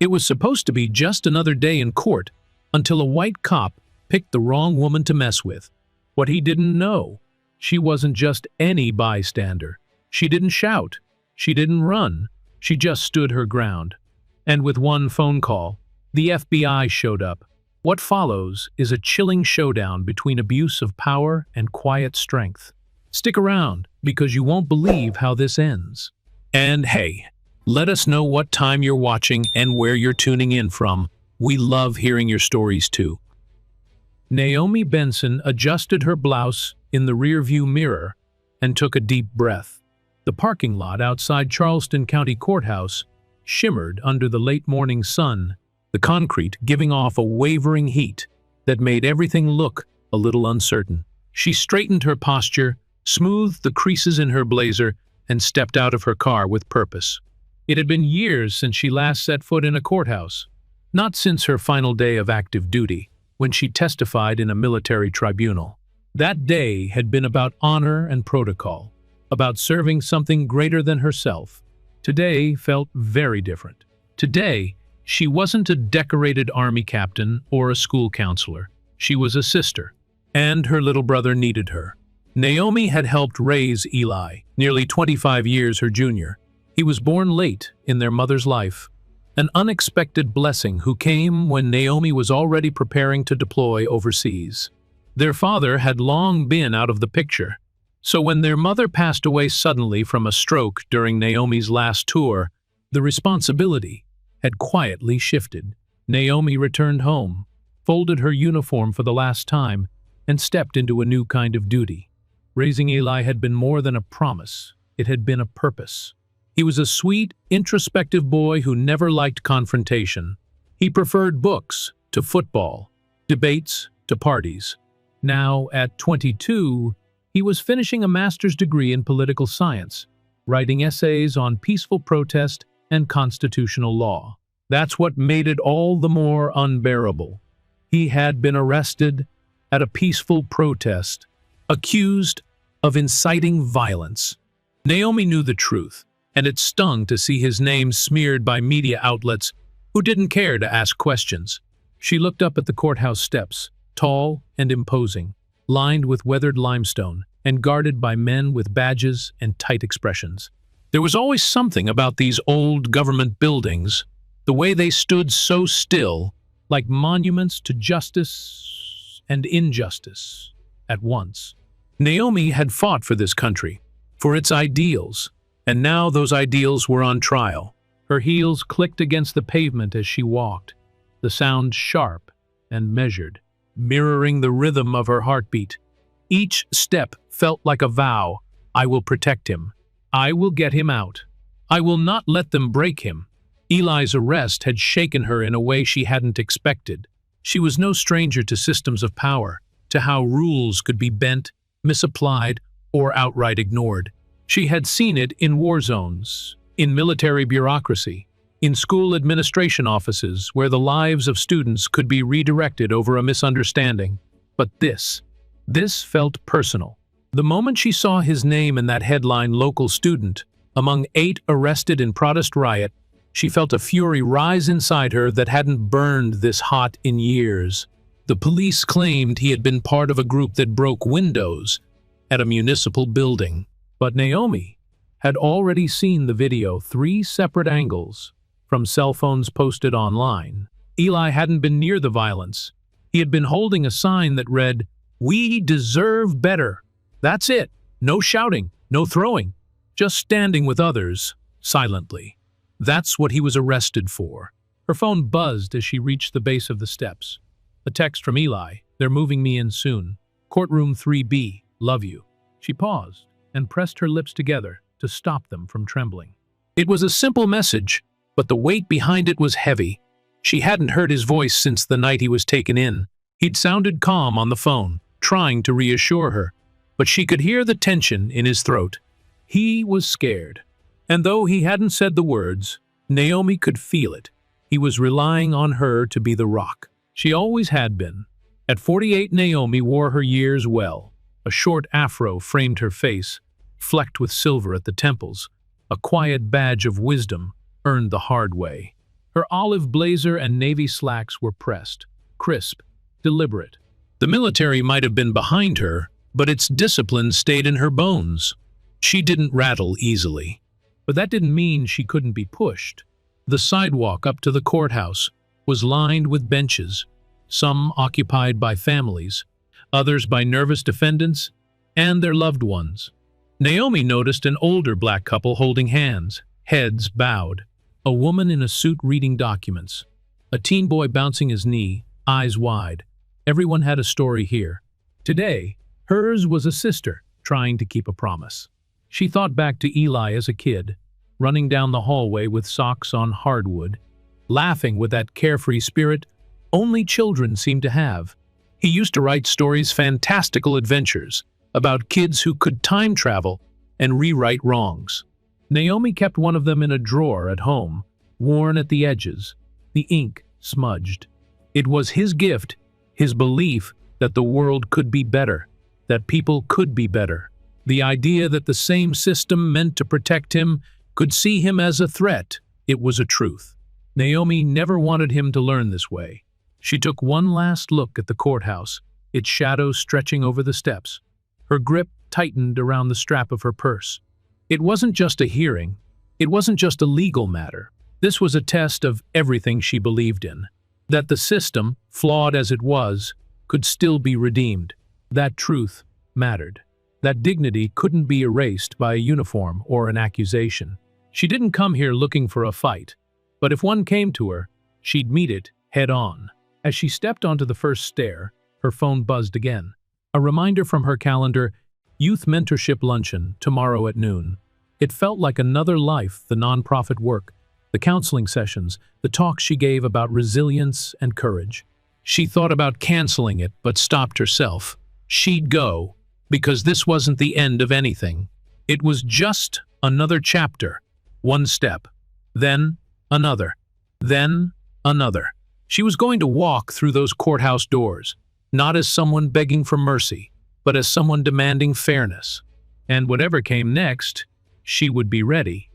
It was supposed to be just another day in court until a white cop picked the wrong woman to mess with. What he didn't know, she wasn't just any bystander. She didn't shout. She didn't run. She just stood her ground. And with one phone call, the FBI showed up. What follows is a chilling showdown between abuse of power and quiet strength. Stick around, because you won't believe how this ends. And hey, let us know what time you're watching and where you're tuning in from. We love hearing your stories too. Naomi Benson adjusted her blouse in the rearview mirror and took a deep breath. The parking lot outside Charleston County Courthouse shimmered under the late morning sun, the concrete giving off a wavering heat that made everything look a little uncertain. She straightened her posture, smoothed the creases in her blazer, and stepped out of her car with purpose. It had been years since she last set foot in a courthouse, not since her final day of active duty, when she testified in a military tribunal. That day had been about honor and protocol, about serving something greater than herself. Today felt very different. Today, she wasn't a decorated army captain or a school counselor. She was a sister, and her little brother needed her. Naomi had helped raise Eli, nearly 25 years her junior. He was born late in their mother's life, an unexpected blessing who came when Naomi was already preparing to deploy overseas. Their father had long been out of the picture, so when their mother passed away suddenly from a stroke during Naomi's last tour, the responsibility had quietly shifted. Naomi returned home, folded her uniform for the last time, and stepped into a new kind of duty. Raising Eli had been more than a promise. It had been a purpose. He was a sweet, introspective boy who never liked confrontation. He preferred books to football, debates to parties. Now, at 22, he was finishing a master's degree in political science, writing essays on peaceful protest and constitutional law. That's what made it all the more unbearable. He had been arrested at a peaceful protest, accused of inciting violence. Naomi knew the truth, and it stung to see his name smeared by media outlets who didn't care to ask questions. She looked up at the courthouse steps, tall and imposing, lined with weathered limestone and guarded by men with badges and tight expressions. There was always something about these old government buildings, the way they stood so still, like monuments to justice and injustice at once. Naomi had fought for this country, for its ideals, and now those ideals were on trial. Her heels clicked against the pavement as she walked, the sound sharp and measured, mirroring the rhythm of her heartbeat. Each step felt like a vow. I will protect him. I will get him out. I will not let them break him. Eli's arrest had shaken her in a way she hadn't expected. She was no stranger to systems of power, to how rules could be bent, misapplied, or outright ignored. She had seen it in war zones, in military bureaucracy, in school administration offices where the lives of students could be redirected over a misunderstanding. But this felt personal. The moment she saw his name in that headline local student, among 8 arrested in protest riot, she felt a fury rise inside her that hadn't burned this hot in years. The police claimed he had been part of a group that broke windows at a municipal building. But Naomi had already seen the video 3 separate angles from cell phones posted online. Eli hadn't been near the violence. He had been holding a sign that read, "We deserve better." That's it. No shouting, no throwing, just standing with others, silently. That's what he was arrested for. Her phone buzzed as she reached the base of the steps. A text from Eli, "They're moving me in soon. Courtroom 3B, love you." She paused and pressed her lips together to stop them from trembling. It was a simple message, but the weight behind it was heavy. She hadn't heard his voice since the night he was taken in. He'd sounded calm on the phone, trying to reassure her, but she could hear the tension in his throat. He was scared. And though he hadn't said the words, Naomi could feel it. He was relying on her to be the rock. She always had been. At 48, Naomi wore her years well. A short afro framed her face, flecked with silver at the temples. A quiet badge of wisdom, earned the hard way. Her olive blazer and navy slacks were pressed, crisp, deliberate. The military might have been behind her, but its discipline stayed in her bones. She didn't rattle easily. But that didn't mean she couldn't be pushed. The sidewalk up to the courthouse was lined with benches, some occupied by families, others by nervous defendants and their loved ones. Naomi noticed an older black couple holding hands, heads bowed, a woman in a suit reading documents, a teen boy bouncing his knee, eyes wide. Everyone had a story here. Today, hers was a sister trying to keep a promise. She thought back to Eli as a kid, running down the hallway with socks on hardwood, laughing with that carefree spirit only children seem to have. He used to write stories, fantastical adventures, about kids who could time travel and rewrite wrongs. Naomi kept one of them in a drawer at home, worn at the edges, the ink smudged. It was his gift, his belief that the world could be better, that people could be better. The idea that the same system meant to protect him could see him as a threat. It was a truth. Naomi never wanted him to learn this way. She took one last look at the courthouse, its shadow stretching over the steps. Her grip tightened around the strap of her purse. It wasn't just a hearing. It wasn't just a legal matter. This was a test of everything she believed in. That the system, flawed as it was, could still be redeemed. That truth mattered. That dignity couldn't be erased by a uniform or an accusation. She didn't come here looking for a fight, but if one came to her, she'd meet it head on. As she stepped onto the first stair, her phone buzzed again. A reminder from her calendar, Youth Mentorship Luncheon, tomorrow at noon. It felt like another life, the nonprofit work, the counseling sessions, the talks she gave about resilience and courage. She thought about canceling it, but stopped herself. She'd go, because this wasn't the end of anything. It was just another chapter, one step, then another, then another. She was going to walk through those courthouse doors, not as someone begging for mercy, but as someone demanding fairness. And whatever came next, she would be ready.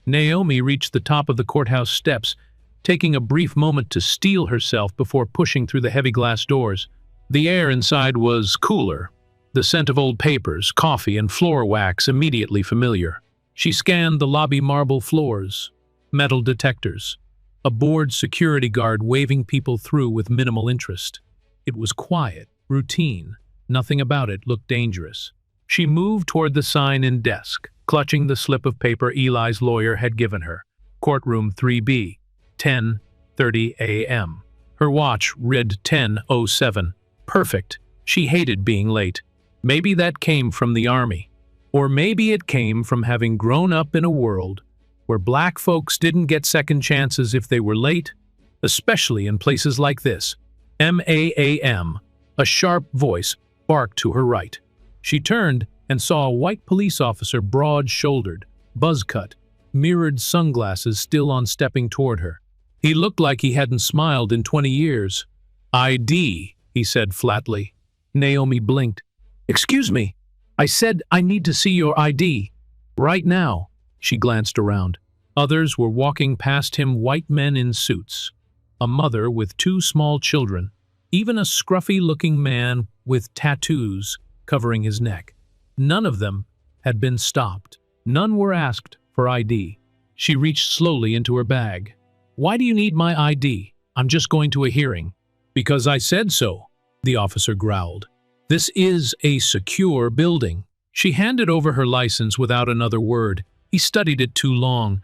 Naomi reached the top of the courthouse steps, taking a brief moment to steel herself before pushing through the heavy glass doors. The air inside was cooler, the scent of old papers, coffee, and floor wax immediately familiar. She scanned the lobby marble floors, metal detectors, a bored security guard waving people through with minimal interest. It was quiet, routine. Nothing about it looked dangerous. She moved toward the sign-in desk, clutching the slip of paper Eli's lawyer had given her. Courtroom 3B, 10:30 a.m. Her watch read 10:07. Perfect. She hated being late. Maybe that came from the army. Or maybe it came from having grown up in a world where black folks didn't get second chances if they were late, especially in places like this. M.A.A.M. A sharp voice barked to her right. She turned and saw a white police officer, broad-shouldered, buzz-cut, mirrored sunglasses still on, stepping toward her. He looked like he hadn't smiled in 20 years. "ID," he said flatly. Naomi blinked. "Excuse me. I said I need to see your ID. Right now." She glanced around. Others were walking past him, white men in suits. A mother with 2 small children. Even a scruffy-looking man with tattoos covering his neck. None of them had been stopped. None were asked for ID. She reached slowly into her bag. "Why do you need my ID? I'm just going to a hearing." "Because I said so," the officer growled. "This is a secure building." She handed over her license without another word. He studied it too long,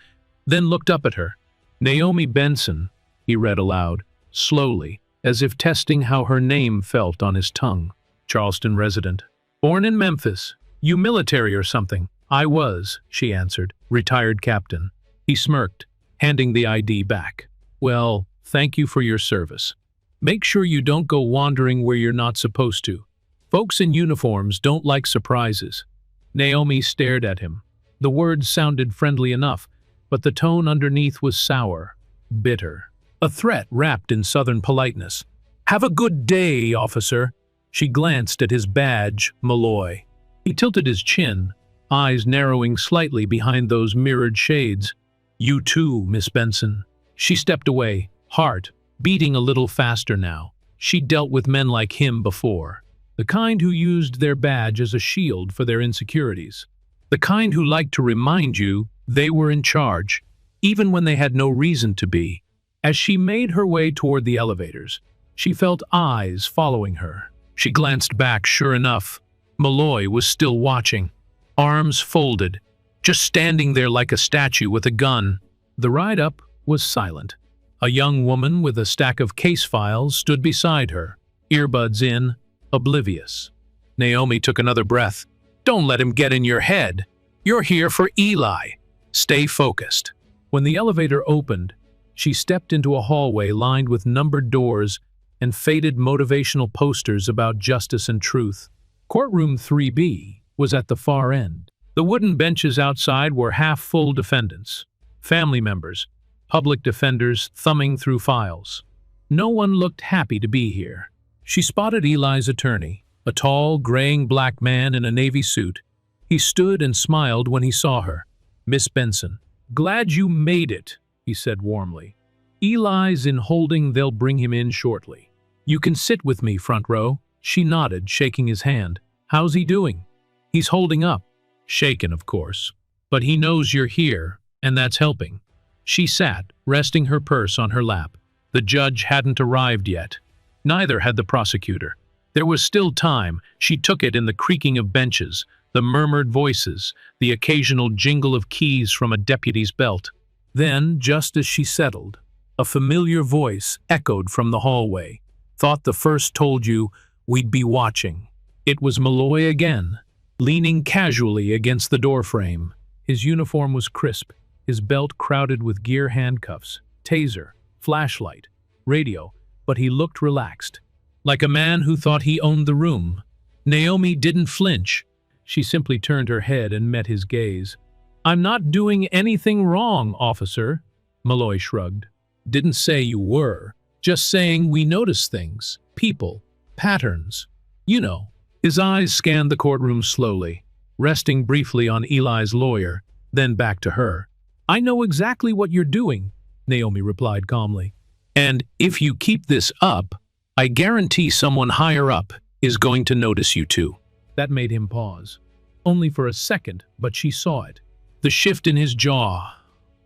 then looked up at her. "Naomi Benson," he read aloud, slowly, as if testing how her name felt on his tongue. "Charleston resident. Born in Memphis. You military or something?" "I was," she answered. "Retired captain." He smirked, handing the ID back. "Well, thank you for your service. Make sure you don't go wandering where you're not supposed to. Folks in uniforms don't like surprises." Naomi stared at him. The words sounded friendly enough, but the tone underneath was sour, bitter. A threat wrapped in Southern politeness. "Have a good day, officer." She glanced at his badge, Malloy. He tilted his chin, eyes narrowing slightly behind those mirrored shades. "You too, Miss Benson." She stepped away, heart beating a little faster now. She'd dealt with men like him before. The kind who used their badge as a shield for their insecurities. The kind who liked to remind you they were in charge, even when they had no reason to be. As she made her way toward the elevators, she felt eyes following her. She glanced back, sure enough. Malloy was still watching, arms folded, just standing there like a statue with a gun. The ride up was silent. A young woman with a stack of case files stood beside her, earbuds in, oblivious. Naomi took another breath. Don't let him get in your head. You're here for Eli. Stay focused. When the elevator opened, she stepped into a hallway lined with numbered doors and faded motivational posters about justice and truth. Courtroom 3B was at the far end. The wooden benches outside were half-full defendants, family members, public defenders thumbing through files. No one looked happy to be here. She spotted Eli's attorney, a tall, graying black man in a navy suit. He stood and smiled when he saw her. Miss Benson. Glad you made it, he said warmly. Eli's in holding, they'll bring him in shortly. You can sit with me, front row. She nodded, shaking his hand. How's he doing? He's holding up. Shaken, of course. But he knows you're here, and that's helping. She sat, resting her purse on her lap. The judge hadn't arrived yet. Neither had the prosecutor. There was still time. She took it in the creaking of benches, the murmured voices, the occasional jingle of keys from a deputy's belt. Then, just as she settled, a familiar voice echoed from the hallway. Thought the first told you we'd be watching. It was Malloy again, leaning casually against the doorframe. His uniform was crisp, his belt crowded with gear, handcuffs, taser, flashlight, radio, but he looked relaxed, like a man who thought he owned the room. Naomi didn't flinch. She simply turned her head and met his gaze. I'm not doing anything wrong, officer, Malloy shrugged. Didn't say you were, just saying we notice things, people, patterns. You know. His eyes scanned the courtroom slowly, resting briefly on Eli's lawyer, then back to her. I know exactly what you're doing, Naomi replied calmly. And if you keep this up, I guarantee someone higher up is going to notice you too. That made him pause. Only for a second, but she saw it. The shift in his jaw,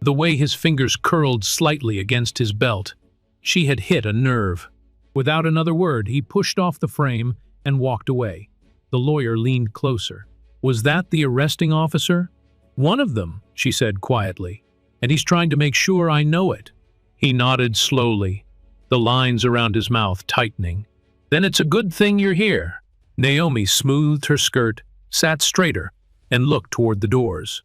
the way his fingers curled slightly against his belt. She had hit a nerve. Without another word, he pushed off the frame and walked away. The lawyer leaned closer. Was that the arresting officer? One of them, she said quietly. And he's trying to make sure I know it. He nodded slowly, the lines around his mouth tightening. Then it's a good thing you're here. Naomi smoothed her skirt, sat straighter, and looked toward the doors.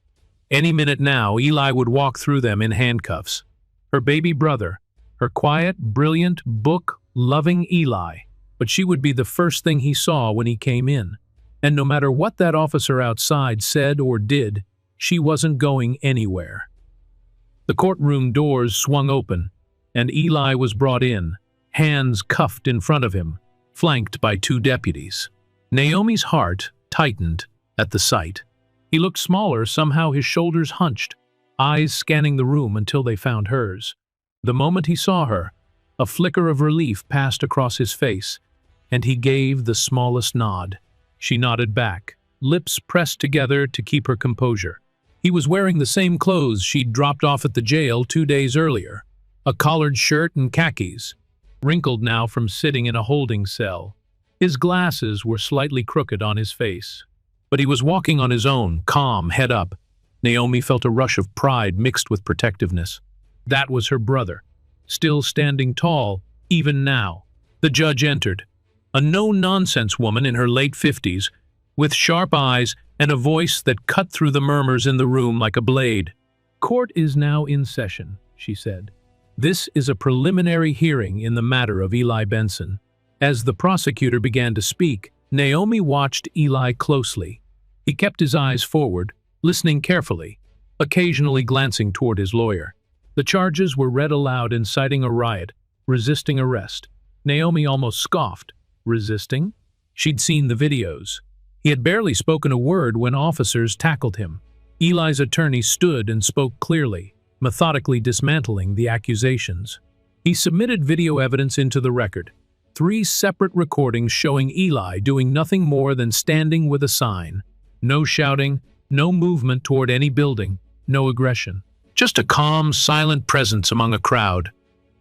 Any minute now, Eli would walk through them in handcuffs. Her baby brother, her quiet, brilliant, book-loving Eli. But she would be the first thing he saw when he came in. And no matter what that officer outside said or did, she wasn't going anywhere. The courtroom doors swung open, and Eli was brought in, hands cuffed in front of him, flanked by two deputies. Naomi's heart tightened at the sight. He looked smaller, somehow his shoulders hunched, eyes scanning the room until they found hers. The moment he saw her, a flicker of relief passed across his face, and he gave the smallest nod. She nodded back, lips pressed together to keep her composure. He was wearing the same clothes she'd dropped off at the jail 2 days earlier, a collared shirt and khakis, wrinkled now from sitting in a holding cell. His glasses were slightly crooked on his face. But he was walking on his own, calm, head up. Naomi felt a rush of pride mixed with protectiveness. That was her brother, still standing tall, even now. The judge entered. A no-nonsense woman in her late 50s, with sharp eyes and a voice that cut through the murmurs in the room like a blade. Court is now in session, she said. This is a preliminary hearing in the matter of Eli Benson. As the prosecutor began to speak, Naomi watched Eli closely. He kept his eyes forward, listening carefully, occasionally glancing toward his lawyer. The charges were read aloud, inciting a riot, resisting arrest. Naomi almost scoffed. Resisting? She'd seen the videos. He had barely spoken a word when officers tackled him. Eli's attorney stood and spoke clearly. methodically dismantling the accusations. He submitted video evidence into the record, 3 separate recordings showing Eli doing nothing more than standing with a sign. No shouting, no movement toward any building, no aggression. Just a calm, silent presence among a crowd.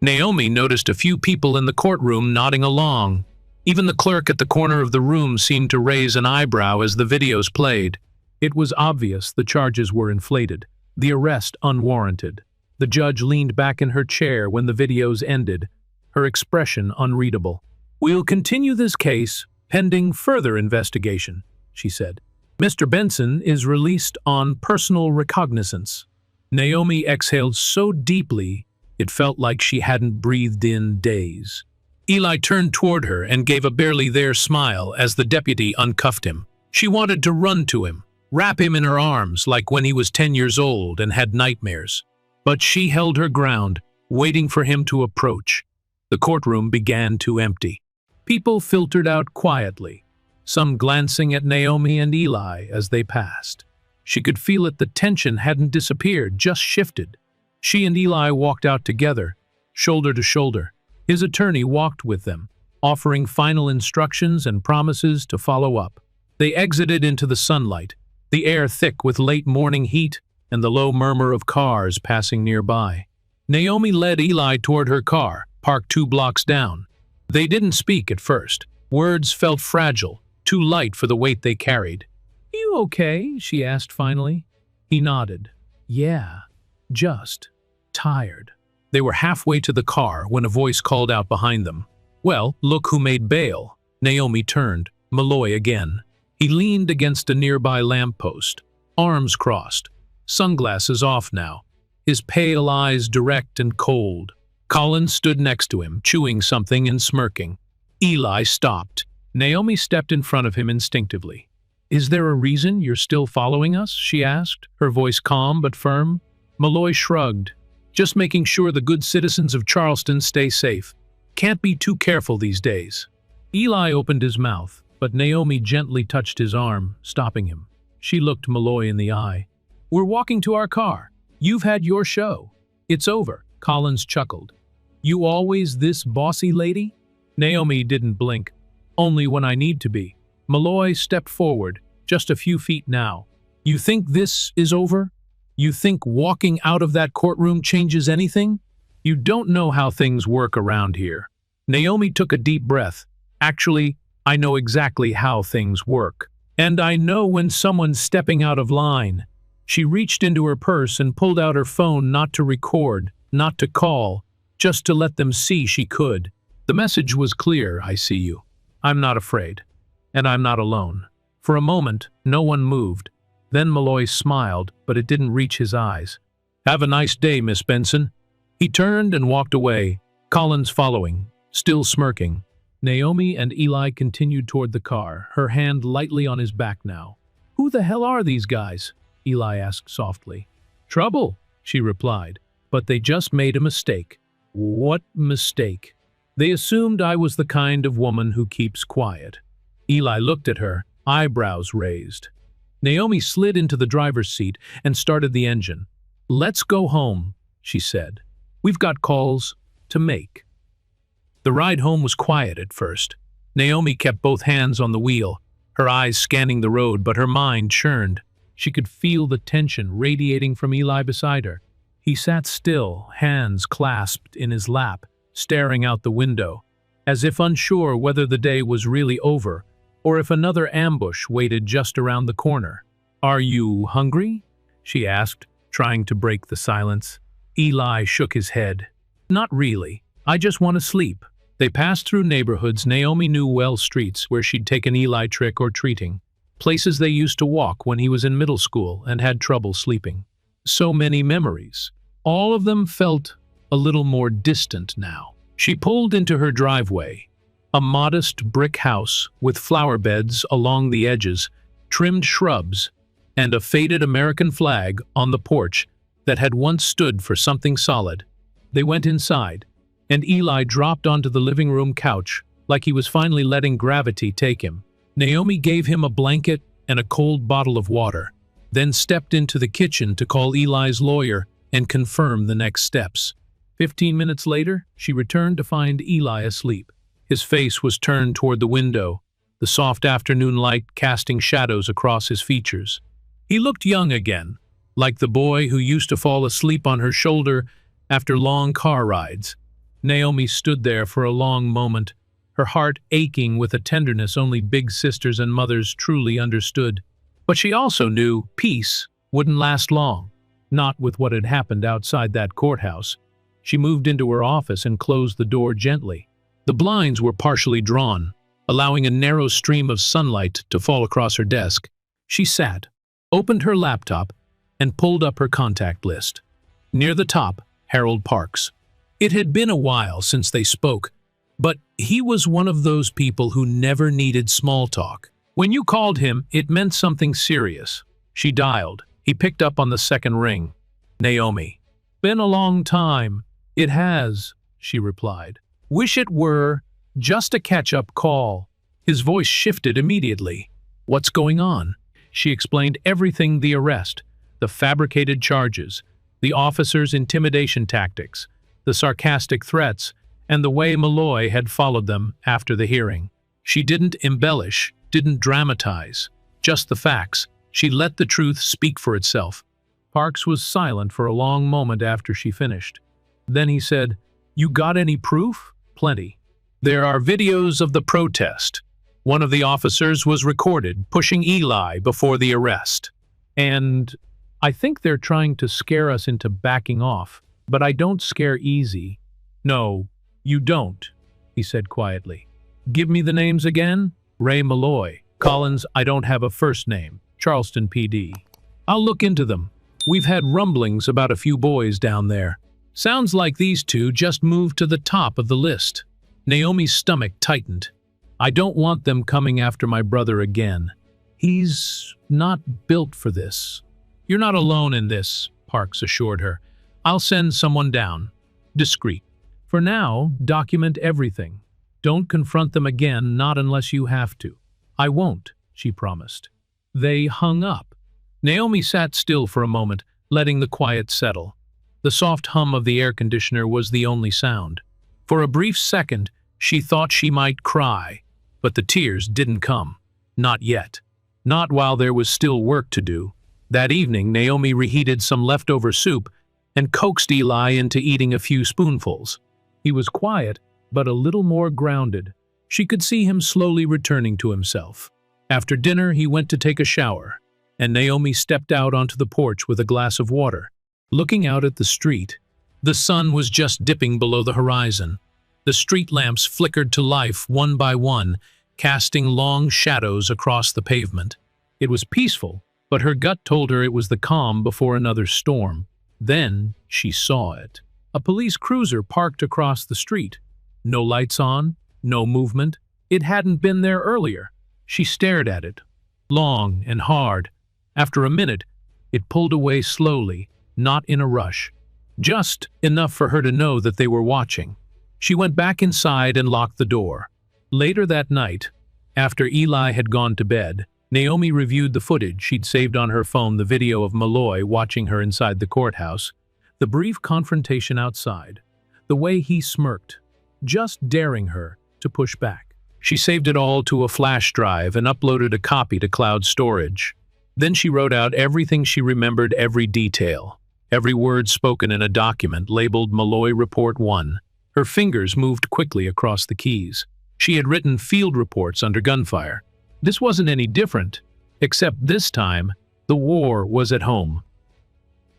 Naomi noticed a few people in the courtroom nodding along. Even the clerk at the corner of the room seemed to raise an eyebrow as the videos played. It was obvious the charges were inflated, the arrest unwarranted. The judge leaned back in her chair when the videos ended, her expression unreadable. "We'll continue this case pending further investigation," she said. "Mr. Benson is released on personal recognizance." Naomi exhaled so deeply it felt like she hadn't breathed in days. Eli turned toward her and gave a barely there smile as the deputy uncuffed him. She wanted to run to him, wrap him in her arms like when he was 10 years old and had nightmares. But she held her ground, waiting for him to approach. The courtroom began to empty. People filtered out quietly, some glancing at Naomi and Eli as they passed. She could feel it, the tension hadn't disappeared, just shifted. She and Eli walked out together, shoulder to shoulder. His attorney walked with them, offering final instructions and promises to follow up. They exited into the sunlight, the air thick with late morning heat and the low murmur of cars passing nearby. Naomi led Eli toward her car, parked 2 blocks down. They didn't speak at first. Words felt fragile, too light for the weight they carried. "You okay?" she asked finally. He nodded. "Yeah, just tired." They were halfway to the car when a voice called out behind them. "Well, look who made bail." Naomi turned, Malloy again. He leaned against a nearby lamppost, arms crossed, sunglasses off now, his pale eyes direct and cold. Collins stood next to him, chewing something and smirking. Eli stopped. Naomi stepped in front of him instinctively. "Is there a reason you're still following us?" she asked, her voice calm but firm. Malloy shrugged. "Just making sure the good citizens of Charleston stay safe. Can't be too careful these days." Eli opened his mouth, but Naomi gently touched his arm, stopping him. She looked Malloy in the eye. "We're walking to our car. You've had your show. It's over." Collins chuckled. "You always this bossy lady?" Naomi didn't blink. "Only when I need to be." Malloy stepped forward, just a few feet now. "You think this is over? You think walking out of that courtroom changes anything? You don't know how things work around here." Naomi took a deep breath. "Actually, I know exactly how things work. And I know when someone's stepping out of line." She reached into her purse and pulled out her phone, not to record, not to call, just to let them see she could. The message was clear: "I see you. I'm not afraid. And I'm not alone." For a moment, no one moved. Then Malloy smiled, but it didn't reach his eyes. "Have a nice day, Miss Benson." He turned and walked away, Collins following, still smirking. Naomi and Eli continued toward the car, her hand lightly on his back now. "Who the hell are these guys?" Eli asked softly. "Trouble," she replied, "but they just made a mistake." "What mistake?" "They assumed I was the kind of woman who keeps quiet." Eli looked at her, eyebrows raised. Naomi slid into the driver's seat and started the engine. "Let's go home," she said. "We've got calls to make." The ride home was quiet at first. Naomi kept both hands on the wheel, her eyes scanning the road, but her mind churned. She could feel the tension radiating from Eli beside her. He sat still, hands clasped in his lap, staring out the window, as if unsure whether the day was really over or if another ambush waited just around the corner. "Are you hungry?" she asked, trying to break the silence. Eli shook his head. "Not really. I just want to sleep." They passed through neighborhoods Naomi knew well, streets where she'd taken Eli trick or treating, places they used to walk when he was in middle school and had trouble sleeping. So many memories. All of them felt a little more distant now. She pulled into her driveway, a modest brick house with flower beds along the edges, trimmed shrubs, and a faded American flag on the porch that had once stood for something solid. They went inside, and Eli dropped onto the living room couch like he was finally letting gravity take him. Naomi gave him a blanket and a cold bottle of water, then stepped into the kitchen to call Eli's lawyer and confirm the next steps. 15 minutes later, she returned to find Eli asleep. His face was turned toward the window, the soft afternoon light casting shadows across his features. He looked young again, like the boy who used to fall asleep on her shoulder after long car rides. Naomi stood there for a long moment, her heart aching with a tenderness only big sisters and mothers truly understood. But she also knew peace wouldn't last long, not with what had happened outside that courthouse. She moved into her office and closed the door gently. The blinds were partially drawn, allowing a narrow stream of sunlight to fall across her desk. She sat, opened her laptop, and pulled up her contact list. Near the top, Harold Parks. It had been a while since they spoke, but he was one of those people who never needed small talk. When you called him, it meant something serious. She dialed. He picked up on the second ring. Naomi. Been a long time. It has, she replied. Wish it were just a catch-up call. His voice shifted immediately. What's going on? She explained everything: the arrest, the fabricated charges, the officer's intimidation tactics, the sarcastic threats, and the way Malloy had followed them after the hearing. She didn't embellish, didn't dramatize, just the facts. She let the truth speak for itself. Parks was silent for a long moment after she finished. Then he said, You got any proof? Plenty. There are videos of the protest. One of the officers was recorded pushing Eli before the arrest. And I think they're trying to scare us into backing off, but I don't scare easy. No, you don't, he said quietly. Give me the names again. Ray Malloy. Collins, I don't have a first name. Charleston PD. I'll look into them. We've had rumblings about a few boys down there. Sounds like these two just moved to the top of the list. Naomi's stomach tightened. I don't want them coming after my brother again. He's not built for this. You're not alone in this, Parks assured her. I'll send someone down. Discreet. For now, document everything. Don't confront them again, not unless you have to. I won't, she promised. They hung up. Naomi sat still for a moment, letting the quiet settle. The soft hum of the air conditioner was the only sound. For a brief second, she thought she might cry, but the tears didn't come. Not yet. Not while there was still work to do. That evening, Naomi reheated some leftover soup and coaxed Eli into eating a few spoonfuls. He was quiet, but a little more grounded. She could see him slowly returning to himself. After dinner, he went to take a shower, and Naomi stepped out onto the porch with a glass of water. Looking out at the street, the sun was just dipping below the horizon. The street lamps flickered to life one by one, casting long shadows across the pavement. It was peaceful, but her gut told her it was the calm before another storm. Then she saw it. A police cruiser parked across the street. No lights on, no movement. It hadn't been there earlier. She stared at it, long and hard. After a minute, it pulled away slowly, not in a rush. Just enough for her to know that they were watching. She went back inside and locked the door. Later that night, after Eli had gone to bed, Naomi reviewed the footage she'd saved on her phone, the video of Malloy watching her inside the courthouse, the brief confrontation outside, the way he smirked, just daring her to push back. She saved it all to a flash drive and uploaded a copy to cloud storage. Then she wrote out everything she remembered, every detail, every word spoken in a document labeled Malloy Report 1. Her fingers moved quickly across the keys. She had written field reports under gunfire. This wasn't any different, except this time, the war was at home.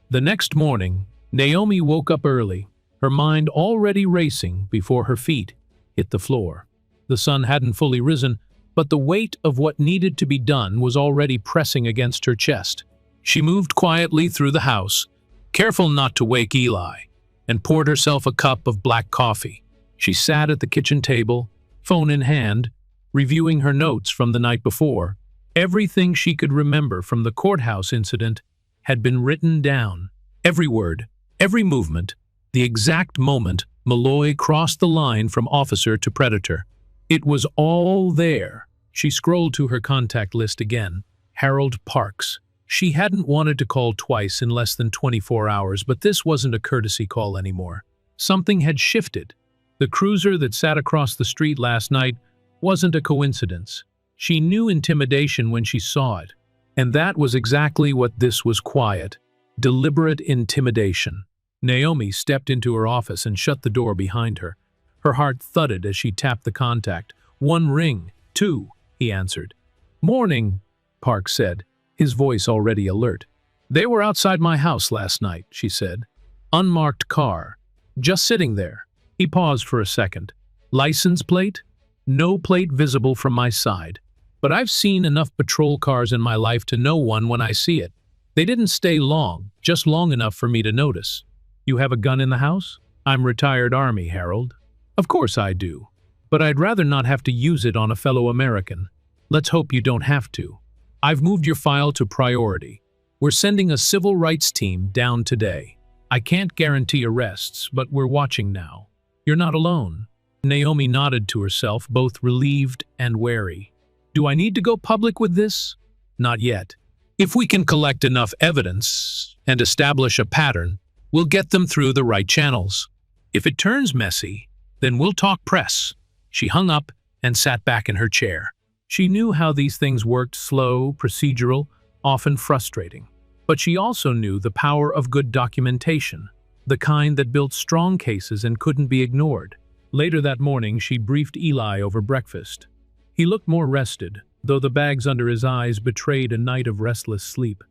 The next morning, Naomi woke up early, her mind already racing before her feet hit the floor. The sun hadn't fully risen, but the weight of what needed to be done was already pressing against her chest. She moved quietly through the house, careful not to wake Eli, and poured herself a cup of black coffee. She sat at the kitchen table, phone in hand, reviewing her notes from the night before. Everything she could remember from the courthouse incident had been written down. Every word, every movement, the exact moment Malloy crossed the line from officer to predator. It was all there. She scrolled to her contact list again. Harold Parks. She hadn't wanted to call twice in less than 24 hours, but this wasn't a courtesy call anymore. Something had shifted. The cruiser that sat across the street last night wasn't a coincidence. She knew intimidation when she saw it. And that was exactly what this was: quiet, deliberate intimidation. Naomi stepped into her office and shut the door behind her. Her heart thudded as she tapped the contact. "One ring, two," he answered. "Morning," Park said, his voice already alert. "They were outside my house last night," she said. "Unmarked car. Just sitting there." He paused for a second. "License plate? No plate visible from my side. But I've seen enough patrol cars in my life to know one when I see it. They didn't stay long, just long enough for me to notice." "You have a gun in the house?" "I'm retired Army, Harold." "Of course I do. But I'd rather not have to use it on a fellow American." "Let's hope you don't have to. I've moved your file to priority. We're sending a civil rights team down today. I can't guarantee arrests, but we're watching now. You're not alone." Naomi nodded to herself, both relieved and wary. "Do I need to go public with this?" "Not yet. If we can collect enough evidence and establish a pattern, we'll get them through the right channels. If it turns messy, then we'll talk press." She hung up and sat back in her chair. She knew how these things worked: slow, procedural, often frustrating. But she also knew the power of good documentation, the kind that built strong cases and couldn't be ignored. Later that morning, she briefed Eli over breakfast. He looked more rested, though the bags under his eyes betrayed a night of restless sleep.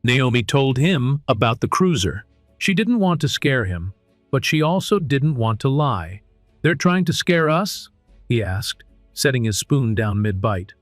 Naomi told him about the cruiser. She didn't want to scare him, but she also didn't want to lie. "They're trying to scare us?" he asked, setting his spoon down mid-bite.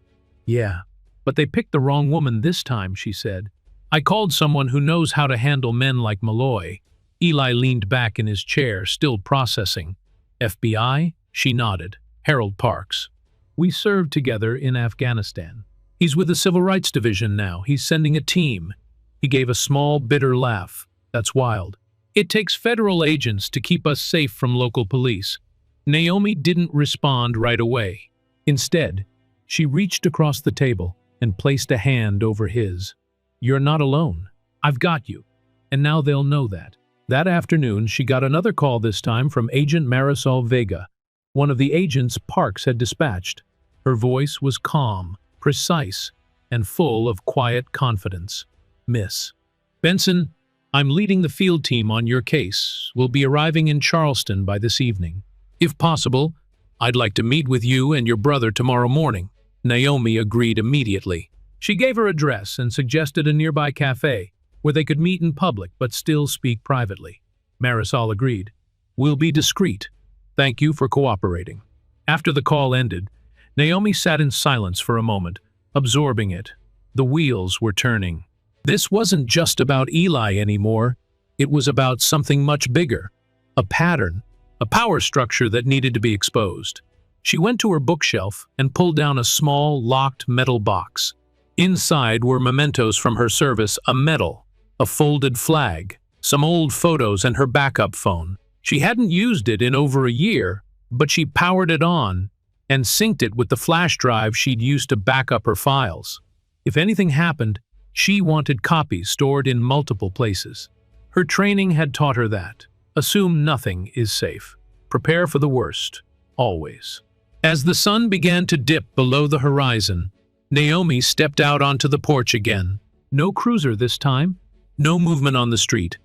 "Yeah, but they picked the wrong woman this time," she said. "I called someone who knows how to handle men like Malloy." Eli leaned back in his chair, still processing. "FBI?" She nodded. "Harold Parks. We served together in Afghanistan. He's with the Civil Rights Division now. He's sending a team." He gave a small, bitter laugh. "That's wild. It takes federal agents to keep us safe from local police." Naomi didn't respond right away. Instead, she reached across the table and placed a hand over his. "You're not alone. I've got you. And now they'll know that." That afternoon, she got another call, this time from Agent Marisol Vega, one of the agents Parks had dispatched. Her voice was calm, precise, and full of quiet confidence. "Miss Benson, I'm leading the field team on your case. We'll be arriving in Charleston by this evening. If possible, I'd like to meet with you and your brother tomorrow morning." Naomi agreed immediately. She gave her address and suggested a nearby cafe where they could meet in public but still speak privately. Marisol agreed. "We'll be discreet. Thank you for cooperating." After the call ended, Naomi sat in silence for a moment, absorbing it. The wheels were turning. This wasn't just about Eli anymore. It was about something much bigger. A pattern, a power structure that needed to be exposed. She went to her bookshelf and pulled down a small, locked metal box. Inside were mementos from her service: a medal, a folded flag, some old photos, and her backup phone. She hadn't used it in over a year, but she powered it on and synced it with the flash drive she'd used to back up her files. If anything happened, she wanted copies stored in multiple places. Her training had taught her that. Assume nothing is safe. Prepare for the worst, always. As the sun began to dip below the horizon, Naomi stepped out onto the porch again. No cruiser this time. No movement on the street.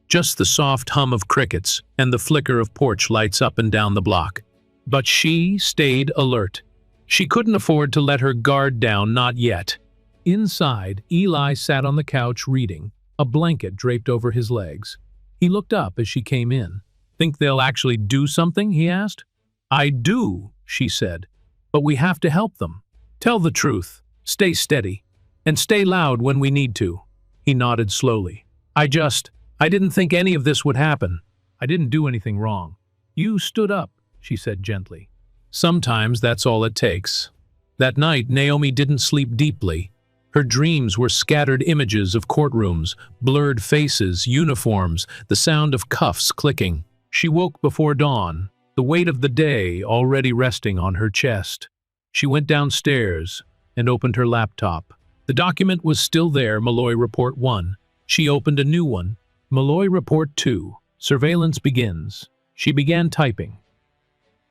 Just the soft hum of crickets and the flicker of porch lights up and down the block. But she stayed alert. She couldn't afford to let her guard down, not yet. Inside, Eli sat on the couch reading, a blanket draped over his legs. He looked up as she came in. "Think they'll actually do something?" he asked. "I do," she said, "but we have to help them. Tell the truth, stay steady, and stay loud when we need to." He nodded slowly. I didn't think any of this would happen. I didn't do anything wrong." "You stood up," she said gently. "Sometimes that's all it takes." That night, Naomi didn't sleep deeply. Her dreams were scattered images of courtrooms, blurred faces, uniforms, the sound of cuffs clicking. She woke before dawn, the weight of the day already resting on her chest. She went downstairs and opened her laptop. The document was still there, Malloy Report 1. She opened a new one. Malloy Report 2. Surveillance begins. She began typing.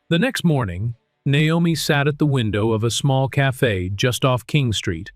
The next morning, Naomi sat at the window of a small cafe just off King Street,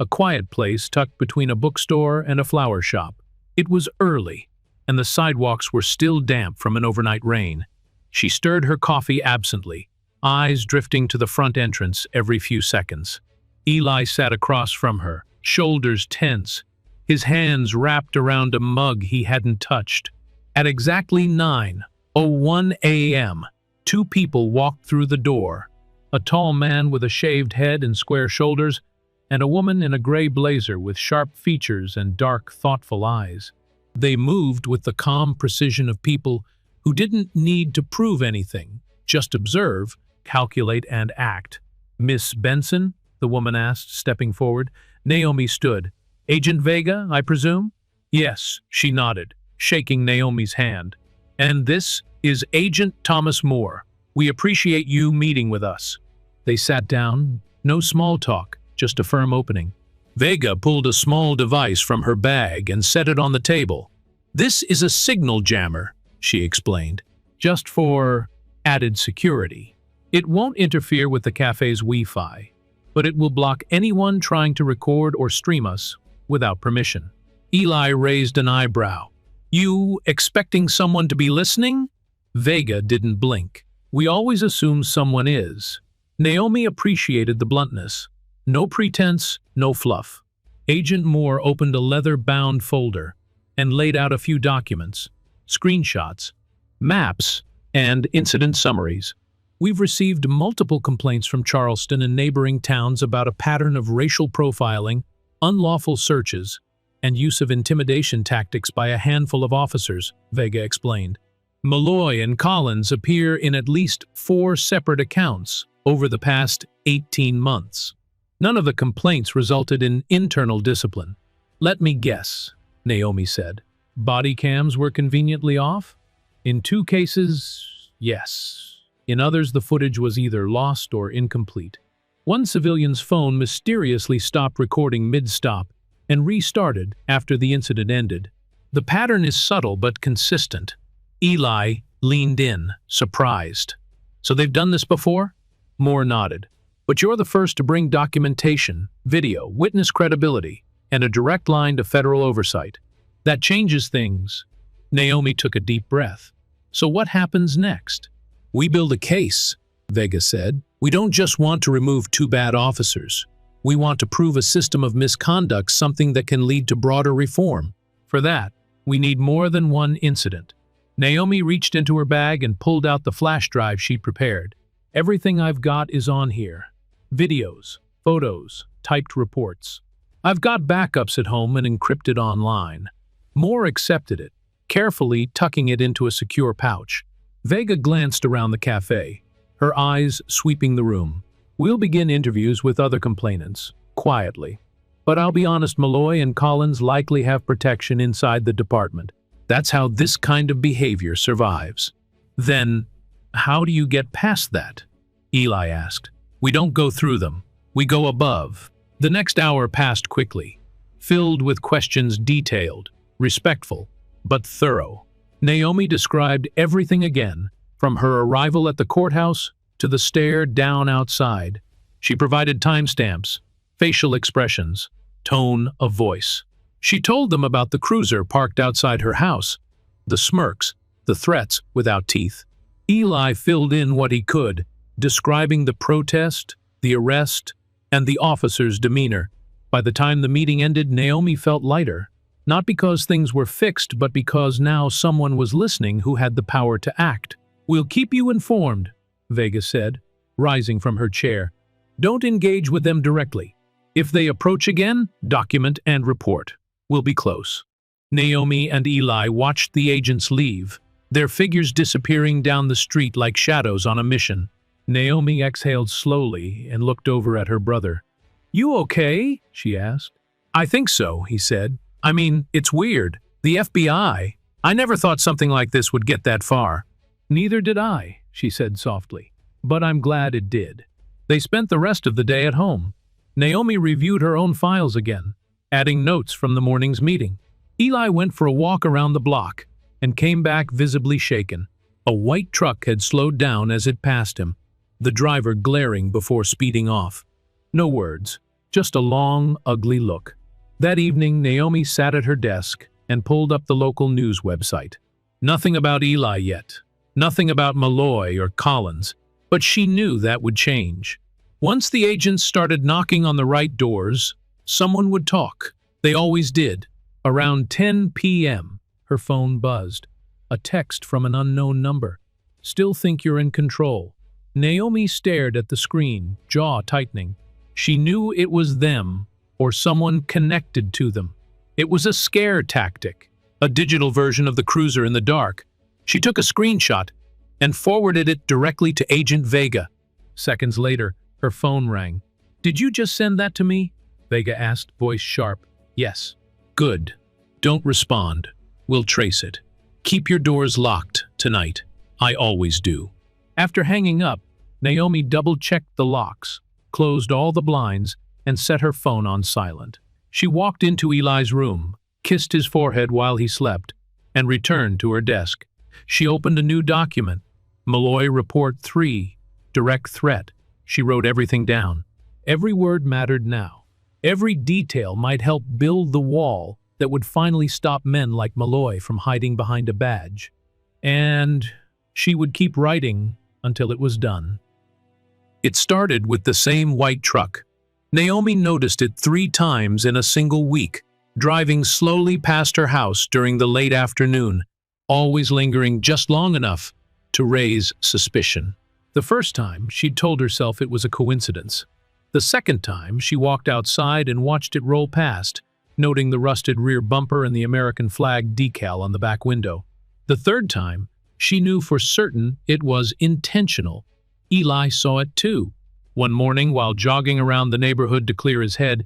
a quiet place tucked between a bookstore and a flower shop. It was early, and the sidewalks were still damp from an overnight rain. She stirred her coffee absently, eyes drifting to the front entrance every few seconds. Eli sat across from her, shoulders tense, his hands wrapped around a mug he hadn't touched. At exactly 9:01 a.m., two people walked through the door, a tall man with a shaved head and square shoulders, and a woman in a gray blazer with sharp features and dark, thoughtful eyes. They moved with the calm precision of people who didn't need to prove anything, just observe, calculate, and act. "Miss Benson?" the woman asked, stepping forward. Naomi stood. "Agent Vega, I presume?" "Yes," she nodded, shaking Naomi's hand. "And this is Agent Thomas Moore. We appreciate you meeting with us." They sat down, no small talk, just a firm opening. Vega pulled a small device from her bag and set it on the table. "This is a signal jammer," she explained, "just for added security. It won't interfere with the cafe's Wi-Fi, but it will block anyone trying to record or stream us without permission." Eli raised an eyebrow. "You expecting someone to be listening?" Vega didn't blink. "We always assume someone is." Naomi appreciated the bluntness. No pretense, no fluff. Agent Moore opened a leather-bound folder and laid out a few documents, screenshots, maps, and incident summaries. "We've received multiple complaints from Charleston and neighboring towns about a pattern of racial profiling, unlawful searches, and use of intimidation tactics by a handful of officers," Vega explained. "Malloy and Collins appear in at least 4 separate accounts over the past 18 months. None of the complaints resulted in internal discipline. Let me guess," Naomi said. "Body cams were conveniently off? In 2 cases, yes. In others, the footage was either lost or incomplete. One civilian's phone mysteriously stopped recording mid-stop and restarted after the incident ended. The pattern is subtle but consistent." Eli leaned in, surprised. "So they've done this before?" Moore nodded. "But you're the first to bring documentation, video, witness credibility, and a direct line to federal oversight. That changes things." Naomi took a deep breath. "So what happens next?" "We build a case," Vega said. "We don't just want to remove 2 bad officers. We want to prove a system of misconduct, something that can lead to broader reform. For that, we need more than one incident." Naomi reached into her bag and pulled out the flash drive she'd prepared. "Everything I've got is on here. Videos, photos, typed reports. I've got backups at home and encrypted online." Moore accepted it, carefully tucking it into a secure pouch. Vega glanced around the cafe, her eyes sweeping the room. "We'll begin interviews with other complainants, quietly. But I'll be honest, Malloy and Collins likely have protection inside the department. That's how this kind of behavior survives." "Then, how do you get past that?" Eli asked. "We don't go through them. We go above." The next hour passed quickly, filled with questions, detailed, respectful, but thorough. Naomi described everything again, from her arrival at the courthouse to the stare down outside. She provided timestamps, facial expressions, tone of voice. She told them about the cruiser parked outside her house, the smirks, the threats without teeth. Eli filled in what he could, describing the protest, the arrest, and the officer's demeanor. By the time the meeting ended, Naomi felt lighter. Not because things were fixed, but because now someone was listening who had the power to act. "We'll keep you informed," Vega said, rising from her chair. "Don't engage with them directly. If they approach again, document and report. We'll be close." Naomi and Eli watched the agents leave, their figures disappearing down the street like shadows on a mission. Naomi exhaled slowly and looked over at her brother. "You okay?" she asked. "I think so," he said. "I mean, it's weird. The FBI. I never thought something like this would get that far." "Neither did I," she said softly. "But I'm glad it did." They spent the rest of the day at home. Naomi reviewed her own files again, adding notes from the morning's meeting. Eli went for a walk around the block and came back visibly shaken. A white truck had slowed down as it passed him, the driver glaring before speeding off. No words, just a long, ugly look. That evening, Naomi sat at her desk and pulled up the local news website. Nothing about Eli yet, nothing about Malloy or Collins, but she knew that would change. Once the agents started knocking on the right doors, someone would talk. They always did. Around 10 p.m., her phone buzzed. A text from an unknown number. "Still think you're in control." Naomi stared at the screen, jaw tightening. She knew it was them, or someone connected to them. It was a scare tactic, a digital version of the cruiser in the dark. She took a screenshot and forwarded it directly to Agent Vega. Seconds later, her phone rang. "Did you just send that to me?" Vega asked, voice sharp. "Yes." "Good. Don't respond. We'll trace it. Keep your doors locked tonight. I always do." After hanging up, Naomi double-checked the locks, closed all the blinds, and set her phone on silent. She walked into Eli's room, kissed his forehead while he slept, and returned to her desk. She opened a new document. Malloy Report 3, Direct Threat. She wrote everything down. Every word mattered now. Every detail might help build the wall that would finally stop men like Malloy from hiding behind a badge. And she would keep writing until it was done. It started with the same white truck. Naomi noticed it 3 times in a single week, driving slowly past her house during the late afternoon, always lingering just long enough to raise suspicion. The first time, she'd told herself it was a coincidence. The second time, she walked outside and watched it roll past, noting the rusted rear bumper and the American flag decal on the back window. The third time, she knew for certain it was intentional. Eli saw it too. One morning, while jogging around the neighborhood to clear his head,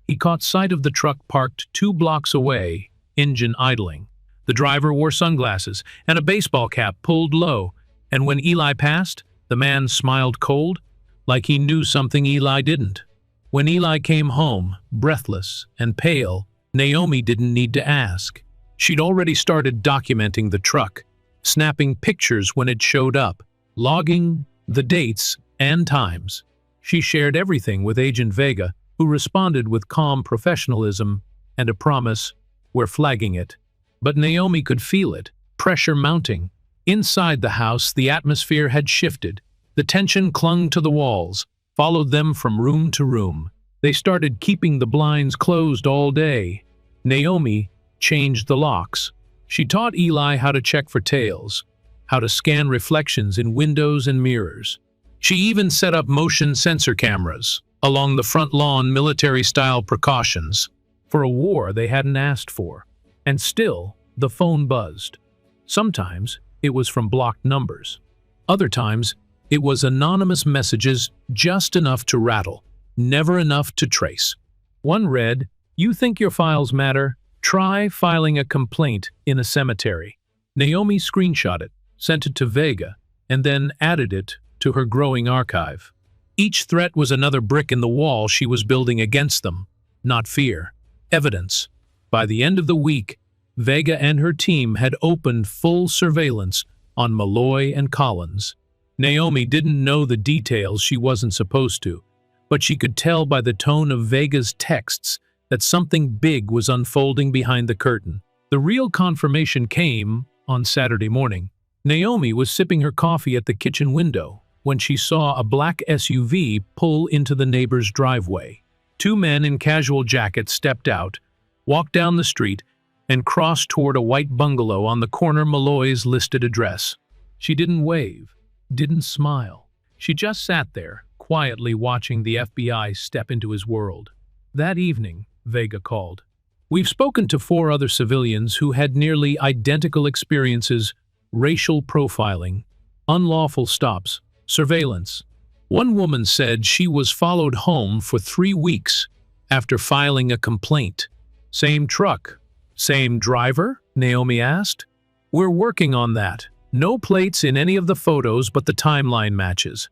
he caught sight of the truck parked 2 blocks away, engine idling. The driver wore sunglasses and a baseball cap pulled low, and when Eli passed, the man smiled cold, like he knew something Eli didn't. When Eli came home, breathless and pale, Naomi didn't need to ask. She'd already started documenting the truck, snapping pictures when it showed up, logging the dates and times. She shared everything with Agent Vega, who responded with calm professionalism and a promise, "We're flagging it." But Naomi could feel it, pressure mounting. Inside the house, the atmosphere had shifted. The tension clung to the walls, followed them from room to room. They started keeping the blinds closed all day. Naomi changed the locks. She taught Eli how to check for tails, how to scan reflections in windows and mirrors. She even set up motion sensor cameras along the front lawn, military-style precautions for a war they hadn't asked for. And still, the phone buzzed. Sometimes it was from blocked numbers. Other times, it was anonymous messages, just enough to rattle, never enough to trace. One read, "You think your files matter? Try filing a complaint in a cemetery." Naomi screenshot it, sent it to Vega, and then added it to her growing archive. Each threat was another brick in the wall she was building against them. Not fear, evidence. By the end of the week, Vega and her team had opened full surveillance on Malloy and Collins. Naomi didn't know the details, she wasn't supposed to, but she could tell by the tone of Vega's texts that something big was unfolding behind the curtain. The real confirmation came on Saturday morning. Naomi was sipping her coffee at the kitchen window when she saw a black SUV pull into the neighbor's driveway. 2 men in casual jackets stepped out, walked down the street, and crossed toward a white bungalow on the corner Malloy's listed address. She didn't wave, didn't smile. She just sat there, quietly watching the FBI step into his world. That evening, Vega called. "We've spoken to 4 other civilians who had nearly identical experiences: racial profiling, unlawful stops, surveillance. One woman said she was followed home for 3 weeks after filing a complaint. Same truck, same driver?" Naomi asked. "We're working on that. No plates in any of the photos, but the timeline matches.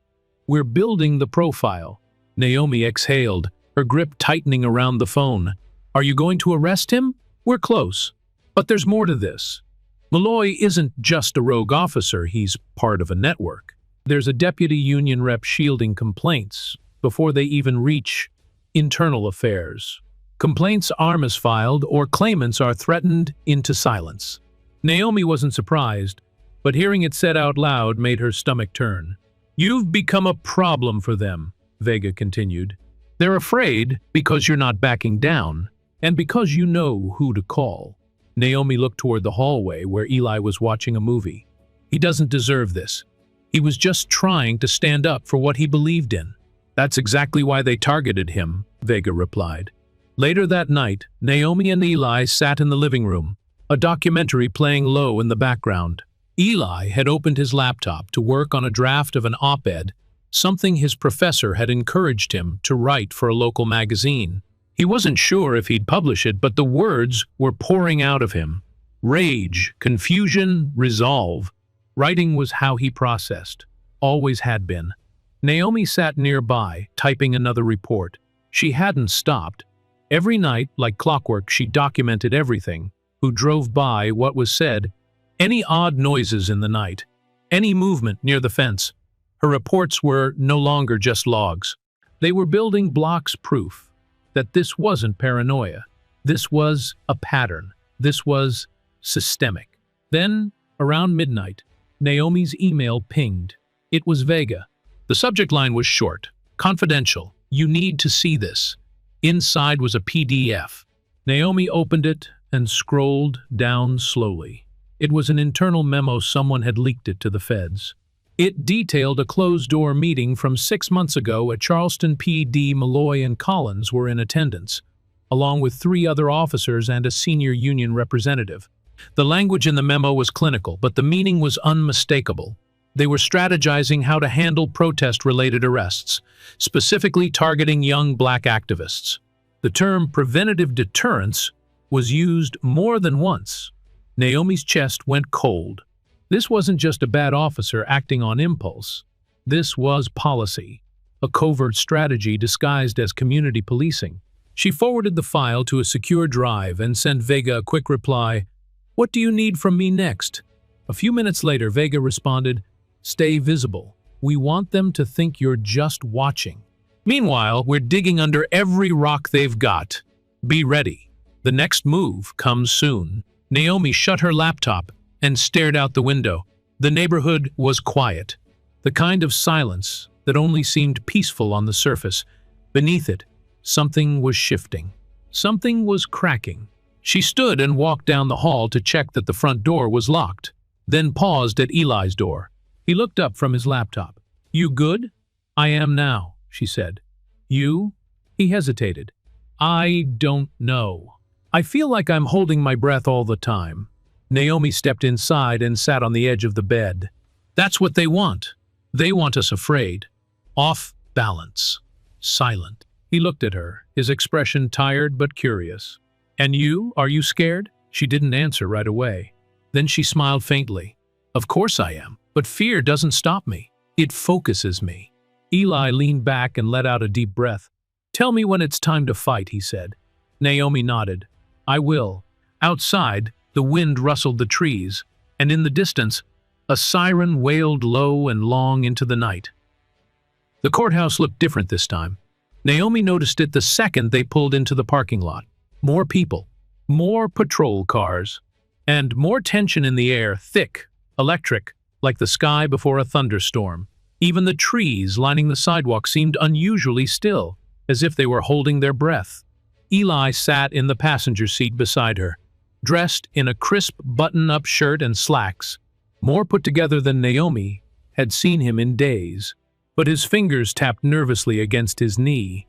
We're building the profile." Naomi exhaled, her grip tightening around the phone. "Are you going to arrest him? We're close. But there's more to this. Malloy isn't just a rogue officer, he's part of a network. There's a deputy union rep shielding complaints before they even reach internal affairs. Complaints are misfiled or claimants are threatened into silence." Naomi wasn't surprised, but hearing it said out loud made her stomach turn. "You've become a problem for them," Vega continued. "They're afraid because you're not backing down, and because you know who to call." Naomi looked toward the hallway where Eli was watching a movie. "He doesn't deserve this. He was just trying to stand up for what he believed in." "That's exactly why they targeted him," Vega replied. Later that night, Naomi and Eli sat in the living room, a documentary playing low in the background. Eli had opened his laptop to work on a draft of an op-ed, something his professor had encouraged him to write for a local magazine. He wasn't sure if he'd publish it, but the words were pouring out of him. Rage, confusion, resolve. Writing was how he processed. Always had been. Naomi sat nearby, typing another report. She hadn't stopped. Every night, like clockwork, she documented everything. Who drove by, what was said, any odd noises in the night, any movement near the fence. Her reports were no longer just logs. They were building blocks proof that this wasn't paranoia. This was a pattern. This was systemic. Then, around midnight, Naomi's email pinged. It was Vega. The subject line was short, confidential. "You need to see this." Inside was a PDF. Naomi opened it and scrolled down slowly. It was an internal memo. Someone had leaked it to the feds. It detailed a closed-door meeting from 6 months ago at Charleston PD. Malloy and Collins were in attendance, along with 3 other officers and a senior union representative. The language in the memo was clinical, but the meaning was unmistakable. They were strategizing how to handle protest-related arrests, specifically targeting young black activists. The term preventative deterrence was used more than once. Naomi's chest went cold. This wasn't just a bad officer acting on impulse. This was policy, a covert strategy disguised as community policing. She forwarded the file to a secure drive and sent Vega a quick reply, "What do you need from me next?" A few minutes later, Vega responded, "Stay visible. We want them to think you're just watching. Meanwhile, we're digging under every rock they've got. Be ready. The next move comes soon." Naomi shut her laptop and stared out the window. The neighborhood was quiet, the kind of silence that only seemed peaceful on the surface. Beneath it, something was shifting. Something was cracking. She stood and walked down the hall to check that the front door was locked, then paused at Eli's door. He looked up from his laptop. "You good?" "I am now," she said. "You?" He hesitated. "I don't know. I feel like I'm holding my breath all the time." Naomi stepped inside and sat on the edge of the bed. "That's what they want. They want us afraid. Off balance. Silent." He looked at her, his expression tired but curious. "And you? Are you scared?" She didn't answer right away. Then she smiled faintly. "Of course I am, but fear doesn't stop me. It focuses me." Eli leaned back and let out a deep breath. "Tell me when it's time to fight," he said. Naomi nodded. "I will." Outside, the wind rustled the trees, and in the distance, a siren wailed low and long into the night. The courthouse looked different this time. Naomi noticed it the second they pulled into the parking lot. More people, more patrol cars, and more tension in the air, thick, electric, like the sky before a thunderstorm. Even the trees lining the sidewalk seemed unusually still, as if they were holding their breath. Eli sat in the passenger seat beside her, dressed in a crisp button-up shirt and slacks, more put together than Naomi had seen him in days. But his fingers tapped nervously against his knee,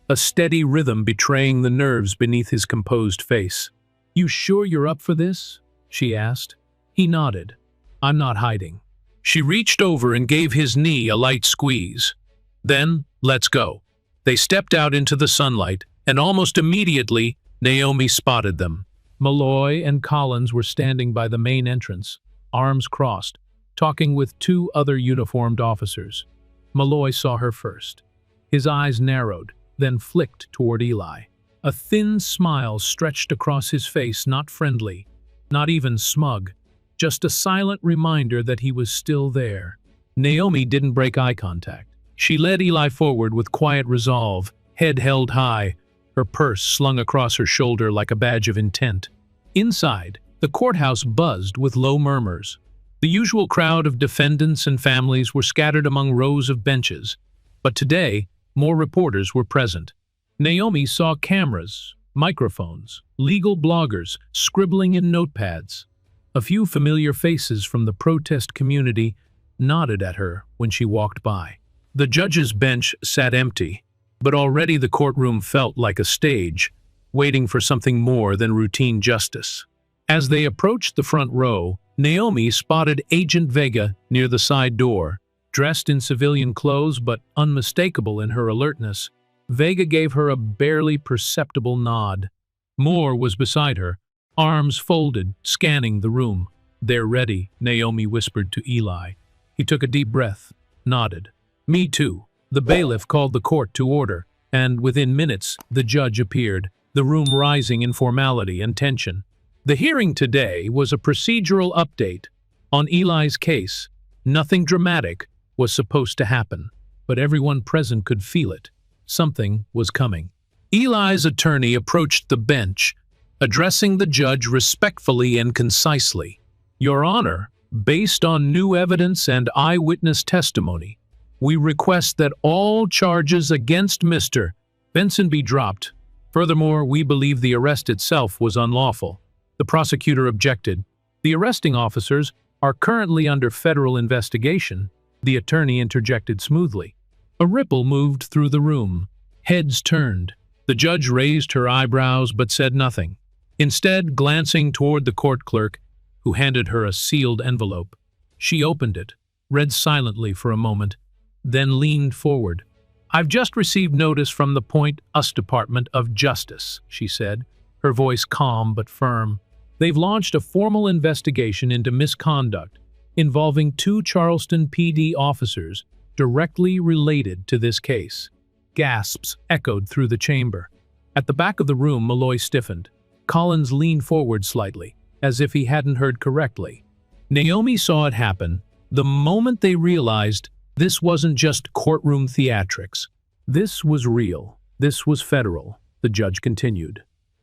a steady rhythm betraying the nerves beneath his composed face. "You sure you're up for this?" she asked. He nodded. "I'm not hiding." She reached over and gave his knee a light squeeze. Then, "Let's go." They stepped out into the sunlight, and almost immediately, Naomi spotted them. Malloy and Collins were standing by the main entrance, arms crossed, talking with 2 other uniformed officers. Malloy saw her first. His eyes narrowed, then flicked toward Eli. A thin smile stretched across his face, not friendly, not even smug, just a silent reminder that he was still there. Naomi didn't break eye contact. She led Eli forward with quiet resolve, head held high, her purse slung across her shoulder like a badge of intent. Inside, the courthouse buzzed with low murmurs. The usual crowd of defendants and families were scattered among rows of benches, but today, more reporters were present. Naomi saw cameras, microphones, legal bloggers scribbling in notepads. A few familiar faces from the protest community nodded at her when she walked by. The judge's bench sat empty, but already the courtroom felt like a stage, waiting for something more than routine justice. As they approached the front row, Naomi spotted Agent Vega near the side door. Dressed in civilian clothes but unmistakable in her alertness, Vega gave her a barely perceptible nod. Moore was beside her, arms folded, scanning the room. "They're ready," Naomi whispered to Eli. He took a deep breath, nodded. "Me too." The bailiff called the court to order, and within minutes the judge appeared, the room rising in formality and tension. The hearing today was a procedural update on Eli's case. Nothing dramatic was supposed to happen, but everyone present could feel it. Something was coming. Eli's attorney approached the bench, addressing the judge respectfully and concisely. "Your Honor, based on new evidence and eyewitness testimony, we request that all charges against Mr. Benson be dropped. Furthermore, we believe the arrest itself was unlawful." The prosecutor objected. "The arresting officers are currently under federal investigation." The attorney interjected smoothly. A ripple moved through the room. Heads turned. The judge raised her eyebrows but said nothing. Instead, glancing toward the court clerk, who handed her a sealed envelope. She opened it, read silently for a moment, then leaned forward. "I've just received notice from the Point Us Department of Justice," she said, her voice calm but firm. "They've launched a formal investigation into misconduct involving 2 Charleston PD officers directly related to this case." Gasps echoed through the chamber. At the back of the room, Malloy stiffened. Collins leaned forward slightly, as if he hadn't heard correctly. Naomi saw it happen the moment they realized this wasn't just courtroom theatrics. This was real. This was federal, the judge continued.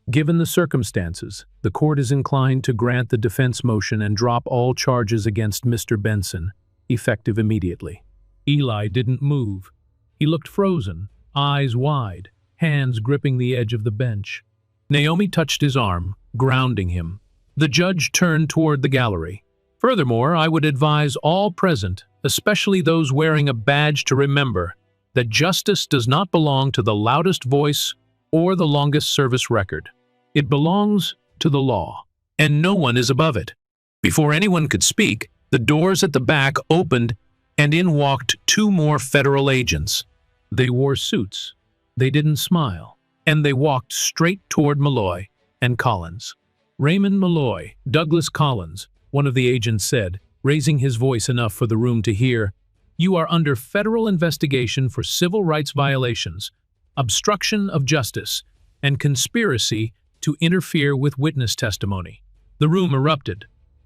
"Given the circumstances, the court is inclined to grant the defense motion and drop all charges against Mr. Benson, effective immediately." Eli didn't move. He looked frozen, eyes wide, hands gripping the edge of the bench. Naomi touched his arm, grounding him. The judge turned toward the gallery. "Furthermore, I would advise all present, especially those wearing a badge, to remember that justice does not belong to the loudest voice or the longest service record. It belongs to the law, and no one is above it." Before anyone could speak, the doors at the back opened, and in walked 2 more federal agents. They wore suits. They didn't smile, and they walked straight toward Malloy and Collins. "Raymond Malloy, Douglas Collins," one of the agents said, raising his voice enough for the room to hear, "you are under federal investigation for civil rights violations, obstruction of justice, and conspiracy to interfere with witness testimony." The room erupted.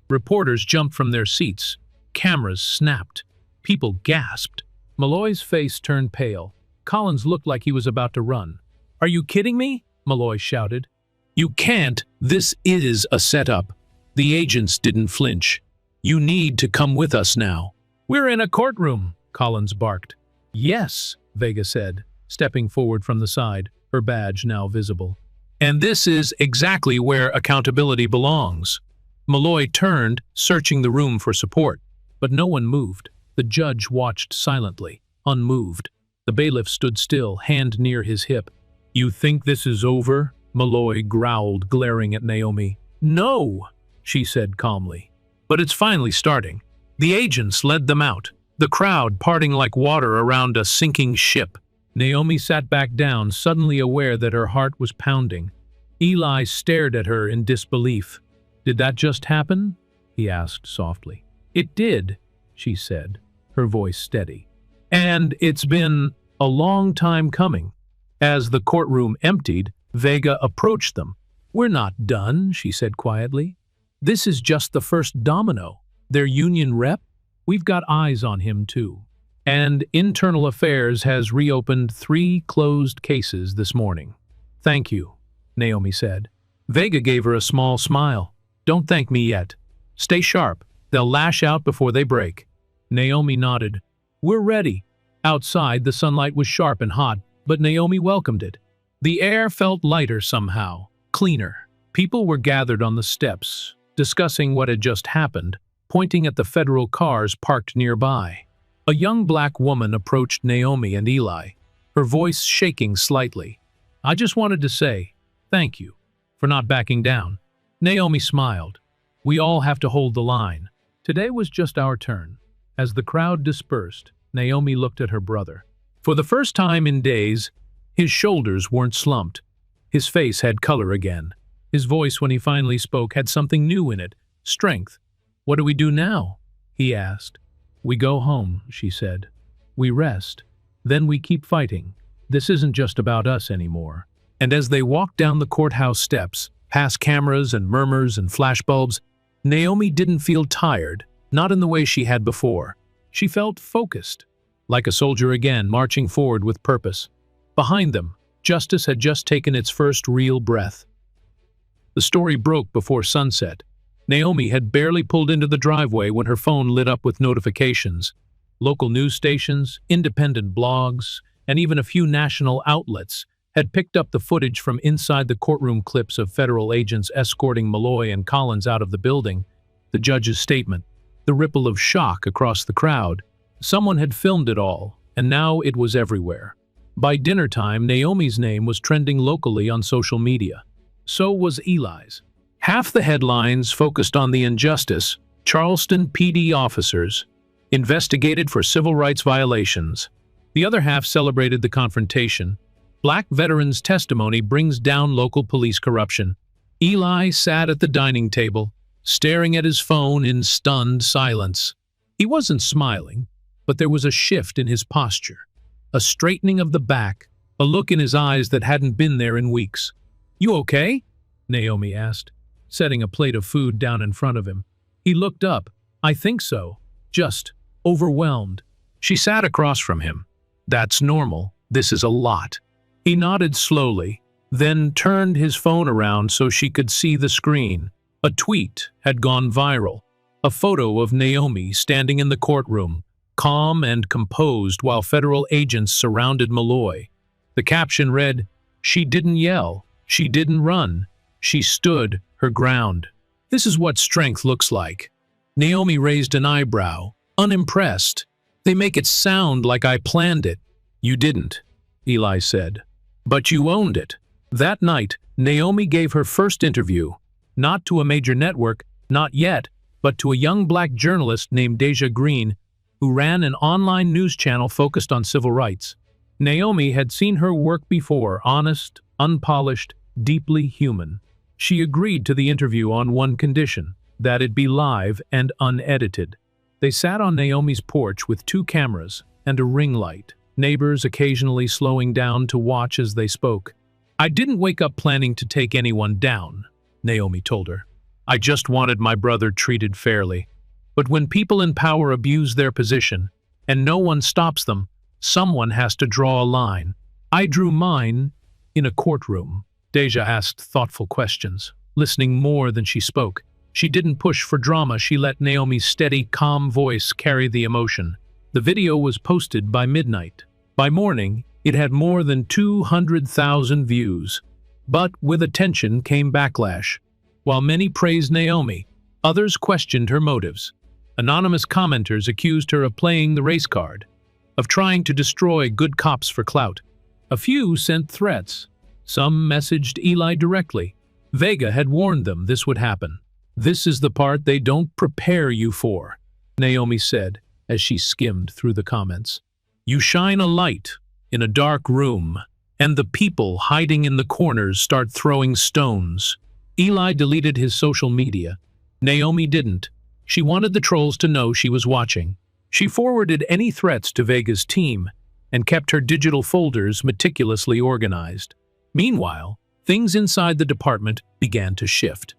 Reporters jumped from their seats. Cameras snapped. People gasped. Malloy's face turned pale. Collins looked like he was about to run. "Are you kidding me?" Malloy shouted. "You can't. This is a setup." The agents didn't flinch. "You need to come with us now." "We're in a courtroom," Collins barked. "Yes," Vega said, stepping forward from the side, her badge now visible. "And this is exactly where accountability belongs." Malloy turned, searching the room for support, but no one moved. The judge watched silently, unmoved. The bailiff stood still, hand near his hip. "You think this is over?" Malloy growled, glaring at Naomi. "No," she said calmly. "But it's finally starting." The agents led them out, the crowd parting like water around a sinking ship. Naomi sat back down, suddenly aware that her heart was pounding. Eli stared at her in disbelief. "Did that just happen?" he asked softly. "It did," she said, her voice steady. "And it's been a long time coming." As the courtroom emptied, Vega approached them. "We're not done," she said quietly. "This is just the first domino. Their union rep? We've got eyes on him too. And Internal Affairs has reopened 3 closed cases this morning." "Thank you," Naomi said. Vega gave her a small smile. "Don't thank me yet. Stay sharp. They'll lash out before they break." Naomi nodded. "We're ready." Outside, the sunlight was sharp and hot, but Naomi welcomed it. The air felt lighter somehow, cleaner. People were gathered on the steps, discussing what had just happened, pointing at the federal cars parked nearby. A young black woman approached Naomi and Eli, her voice shaking slightly. "I just wanted to say, thank you for not backing down." Naomi smiled. "We all have to hold the line. Today was just our turn." As the crowd dispersed, Naomi looked at her brother. For the first time in days, his shoulders weren't slumped. His face had color again. His voice, when he finally spoke, had something new in it, strength. "What do we do now?" he asked. "We go home," she said. "We rest. Then we keep fighting. This isn't just about us anymore." And as they walked down the courthouse steps, past cameras and murmurs and flashbulbs, Naomi didn't feel tired, not in the way she had before. She felt focused, like a soldier again, marching forward with purpose. Behind them, justice had just taken its first real breath. The story broke before sunset. Naomi had barely pulled into the driveway when her phone lit up with notifications. Local news stations, independent blogs, and even a few national outlets had picked up the footage from inside the courtroom, clips of federal agents escorting Malloy and Collins out of the building, the judge's statement, the ripple of shock across the crowd. Someone had filmed it all, and now it was everywhere. By dinner time, Naomi's name was trending locally on social media. So was Eli's. Half the headlines focused on the injustice: Charleston PD officers investigated for civil rights violations. The other half celebrated the confrontation. Black veterans' testimony brings down local police corruption. Eli sat at the dining table, staring at his phone in stunned silence. He wasn't smiling, but there was a shift in his posture, a straightening of the back, a look in his eyes that hadn't been there in weeks. "You okay?" Naomi asked, setting a plate of food down in front of him. He looked up. "I think so. Just overwhelmed." She sat across from him. "That's normal. This is a lot." He nodded slowly, then turned his phone around so she could see the screen. A tweet had gone viral. A photo of Naomi standing in the courtroom, calm and composed while federal agents surrounded Malloy. The caption read, "She didn't yell. She didn't run. She stood her ground." This is what strength looks like. Naomi raised an eyebrow, unimpressed. "They make it sound like I planned it." "You didn't," Eli said. "But you owned it." That night, Naomi gave her first interview, not to a major network, not yet, but to a young black journalist named Deja Green, who ran an online news channel focused on civil rights. Naomi had seen her work before, honest, unpolished, deeply human. She agreed to the interview on one condition, that it be live and unedited. They sat on Naomi's porch with 2 cameras and a ring light, neighbors occasionally slowing down to watch as they spoke. "I didn't wake up planning to take anyone down," Naomi told her. "I just wanted my brother treated fairly. But when people in power abuse their position, and no one stops them, someone has to draw a line. I drew mine in a courtroom." Deja asked thoughtful questions, listening more than she spoke. She didn't push for drama. She let Naomi's steady, calm voice carry the emotion. The video was posted by midnight. By morning, it had more than 200,000 views. But with attention came backlash. While many praised Naomi, others questioned her motives. Anonymous commenters accused her of playing the race card, of trying to destroy good cops for clout. A few sent threats. Some messaged Eli directly. Vega had warned them this would happen. "This is the part they don't prepare you for," Naomi said as she skimmed through the comments. "You shine a light in a dark room, and the people hiding in the corners start throwing stones." Eli deleted his social media. Naomi didn't. She wanted the trolls to know she was watching. She forwarded any threats to Vega's team, and kept her digital folders meticulously organized. Meanwhile, things inside the department began to shift.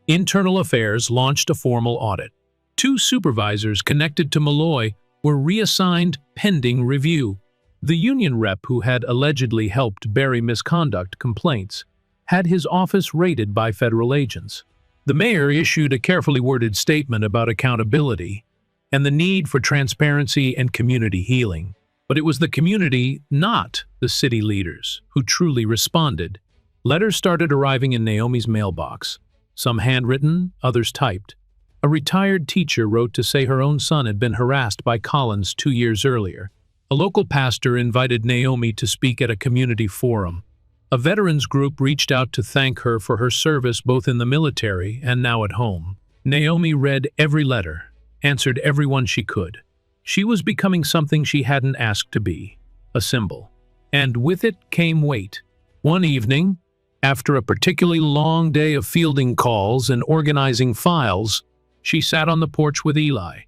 Internal Affairs launched a formal audit. 2 supervisors connected to Malloy were reassigned pending review. The union rep who had allegedly helped bury misconduct complaints had his office raided by federal agents. The mayor issued a carefully worded statement about accountability and the need for transparency and community healing. But it was the community, not the city leaders, who truly responded. Letters started arriving in Naomi's mailbox, some handwritten, others typed. A retired teacher wrote to say her own son had been harassed by Collins 2 years earlier. A local pastor invited Naomi to speak at a community forum. A veterans group reached out to thank her for her service both in the military and now at home. Naomi read every letter, answered everyone she could. She was becoming something she hadn't asked to be, a symbol. And with it came weight. One evening, after a particularly long day of fielding calls and organizing files, she sat on the porch with Eli.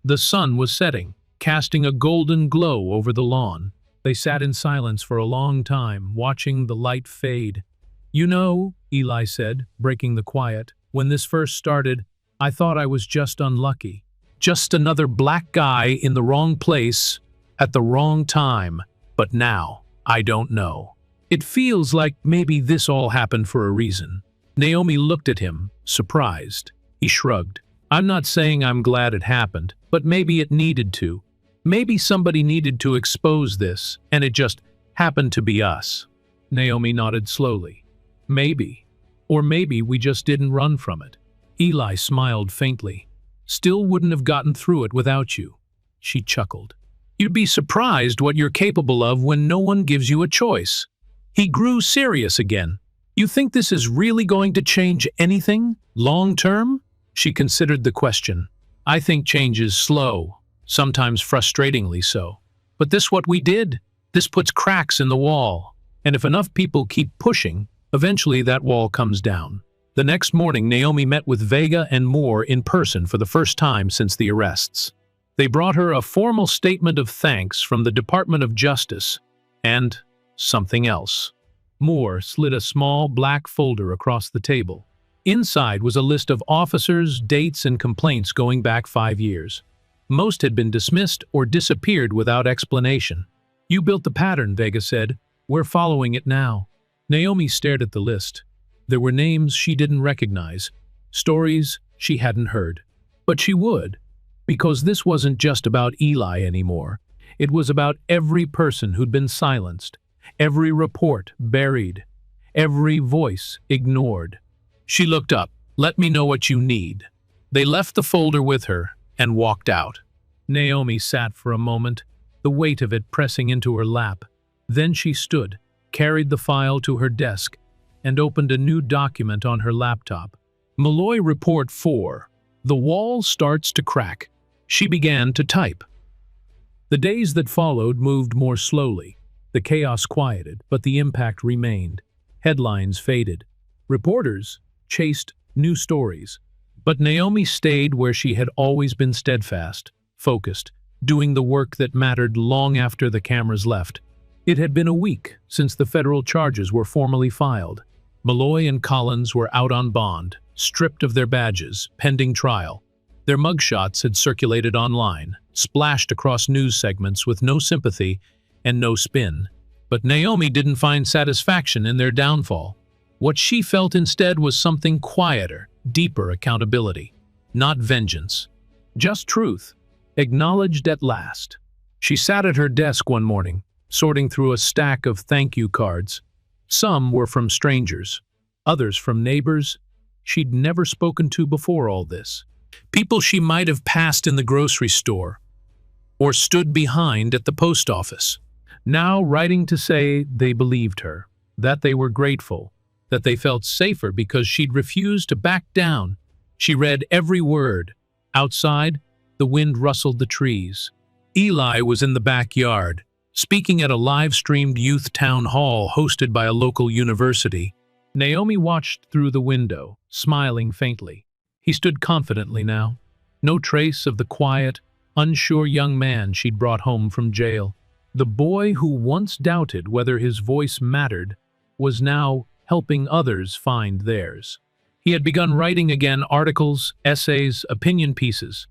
The sun was setting, casting a golden glow over the lawn. They sat in silence for a long time, watching the light fade. "You know," Eli said, breaking the quiet, "when this first started, I thought I was just unlucky. Just another black guy in the wrong place at the wrong time. But now, I don't know. It feels like maybe this all happened for a reason." Naomi looked at him, surprised. He shrugged. "I'm not saying I'm glad it happened, but maybe it needed to. Maybe somebody needed to expose this, and it just happened to be us." Naomi nodded slowly. "Maybe. Or maybe we just didn't run from it." Eli smiled faintly. "Still wouldn't have gotten through it without you." She chuckled. "You'd be surprised what you're capable of when no one gives you a choice." He grew serious again. "You think this is really going to change anything, long term?" She considered the question. "I think change is slow. Sometimes frustratingly so. But this what we did. This puts cracks in the wall. And if enough people keep pushing, eventually that wall comes down." The next morning, Naomi met with Vega and Moore in person for the first time since the arrests. They brought her a formal statement of thanks from the Department of Justice and something else. Moore slid a small black folder across the table. Inside was a list of officers, dates, and complaints going back 5 years. Most had been dismissed or disappeared without explanation. "You built the pattern," Vega said. "We're following it now." Naomi stared at the list. There were names she didn't recognize, stories she hadn't heard. But she would, because this wasn't just about Eli anymore. It was about every person who'd been silenced, every report buried, every voice ignored. She looked up. "Let me know what you need." They left the folder with her and walked out. Naomi sat for a moment, the weight of it pressing into her lap. Then she stood, carried the file to her desk, and opened a new document on her laptop. Malloy Report 4. The wall starts to crack. She began to type. The days that followed moved more slowly. The chaos quieted, but the impact remained. Headlines faded. Reporters chased new stories. But Naomi stayed where she had always been, steadfast, focused, doing the work that mattered long after the cameras left. It had been a week since the federal charges were formally filed. Malloy and Collins were out on bond, stripped of their badges, pending trial. Their mugshots had circulated online, splashed across news segments with no sympathy and no spin. But Naomi didn't find satisfaction in their downfall. What she felt instead was something quieter, deeper accountability. Not vengeance. Just truth, acknowledged at last. She sat at her desk one morning, sorting through a stack of thank you cards. Some were from strangers, others from neighbors she'd never spoken to before all this. People she might have passed in the grocery store or stood behind at the post office. Now writing to say they believed her, that they were grateful, that they felt safer because she'd refused to back down. She read every word. Outside, the wind rustled the trees. Eli was in the backyard, speaking at a live-streamed youth town hall hosted by a local university. Naomi watched through the window, smiling faintly. He stood confidently now. No trace of the quiet, unsure young man she'd brought home from jail. The boy who once doubted whether his voice mattered was now helping others find theirs. He had begun writing again articles, essays, opinion pieces.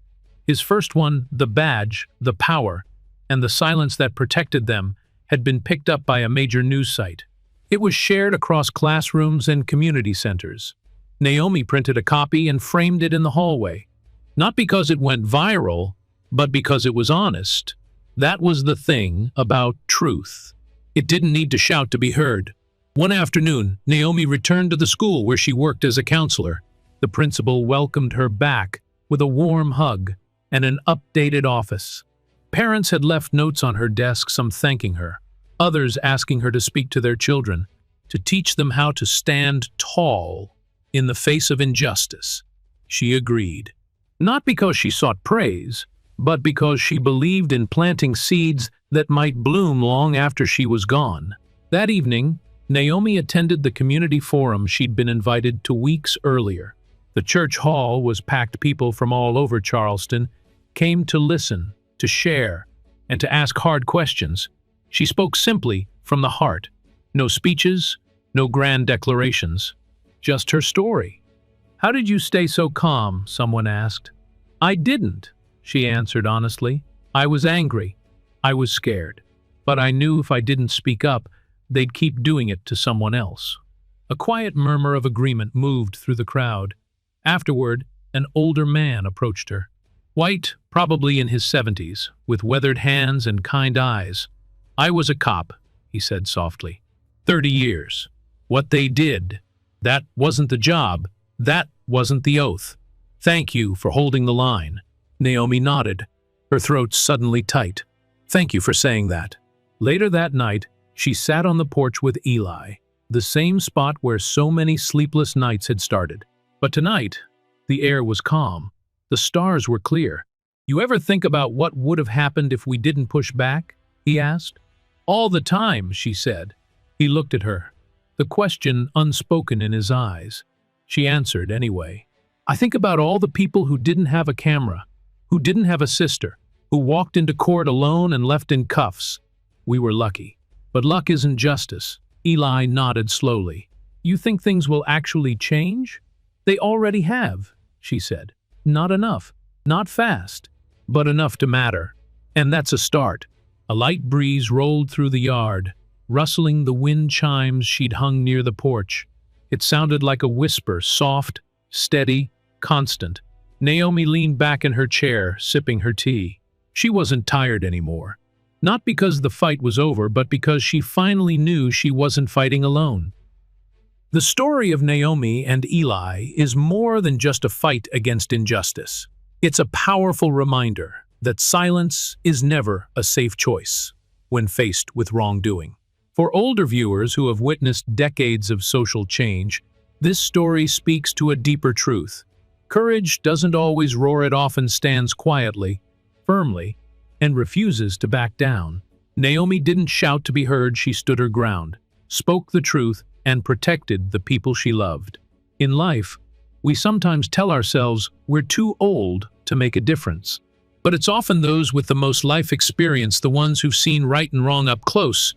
His first one, The Badge, The Power, and the Silence That Protected Them, had been picked up by a major news site. It was shared across classrooms and community centers. Naomi printed a copy and framed it in the hallway. Not because it went viral, but because it was honest. That was the thing about truth. It didn't need to shout to be heard. One afternoon, Naomi returned to the school where she worked as a counselor. The principal welcomed her back with a warm hug and an updated office. Parents had left notes on her desk, some thanking her, others asking her to speak to their children, to teach them how to stand tall in the face of injustice. She agreed. Not because she sought praise, but because she believed in planting seeds that might bloom long after she was gone. That evening, Naomi attended the community forum she'd been invited to weeks earlier. The church hall was packed. People from all over Charleston came to listen, to share, and to ask hard questions. She spoke simply from the heart. No speeches, no grand declarations, just her story. "How did you stay so calm?" someone asked. "I didn't," she answered honestly. "I was angry. I was scared. But I knew if I didn't speak up, they'd keep doing it to someone else." A quiet murmur of agreement moved through the crowd. Afterward, an older man approached her. White, probably in his 70s, with weathered hands and kind eyes. "I was a cop," he said softly. 30 years. What they did, that wasn't the job. That wasn't the oath. Thank you for holding the line." Naomi nodded, her throat suddenly tight. "Thank you for saying that." Later that night, she sat on the porch with Eli, the same spot where so many sleepless nights had started. But tonight, the air was calm. The stars were clear. "You ever think about what would have happened if we didn't push back?" he asked. "All the time," she said. He looked at her, the question unspoken in his eyes. She answered anyway. "I think about all the people who didn't have a camera, who didn't have a sister, who walked into court alone and left in cuffs. We were lucky. But luck isn't justice." Eli nodded slowly. "You think things will actually change?" "They already have," she said. "Not enough, not fast, but enough to matter. And that's a start." A light breeze rolled through the yard, rustling the wind chimes she'd hung near the porch. It sounded like a whisper, soft, steady, constant. Naomi leaned back in her chair, sipping her tea. She wasn't tired anymore. Not because the fight was over, but because she finally knew she wasn't fighting alone. The story of Naomi and Eli is more than just a fight against injustice. It's a powerful reminder that silence is never a safe choice when faced with wrongdoing. For older viewers who have witnessed decades of social change, this story speaks to a deeper truth. Courage doesn't always roar, it often stands quietly, firmly, and refuses to back down. Naomi didn't shout to be heard, she stood her ground, spoke the truth, and protected the people she loved. In life, we sometimes tell ourselves we're too old to make a difference. But it's often those with the most life experience, the ones who've seen right and wrong up close,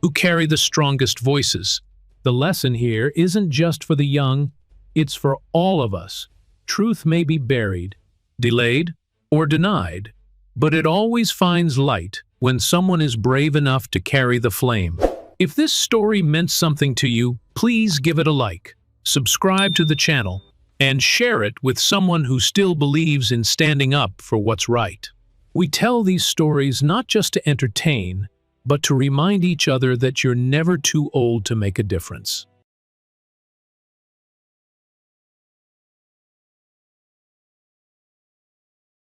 who carry the strongest voices. The lesson here isn't just for the young, it's for all of us. Truth may be buried, delayed, or denied, but it always finds light when someone is brave enough to carry the flame. If this story meant something to you, please give it a like, subscribe to the channel, and share it with someone who still believes in standing up for what's right. We tell these stories not just to entertain, but to remind each other that you're never too old to make a difference.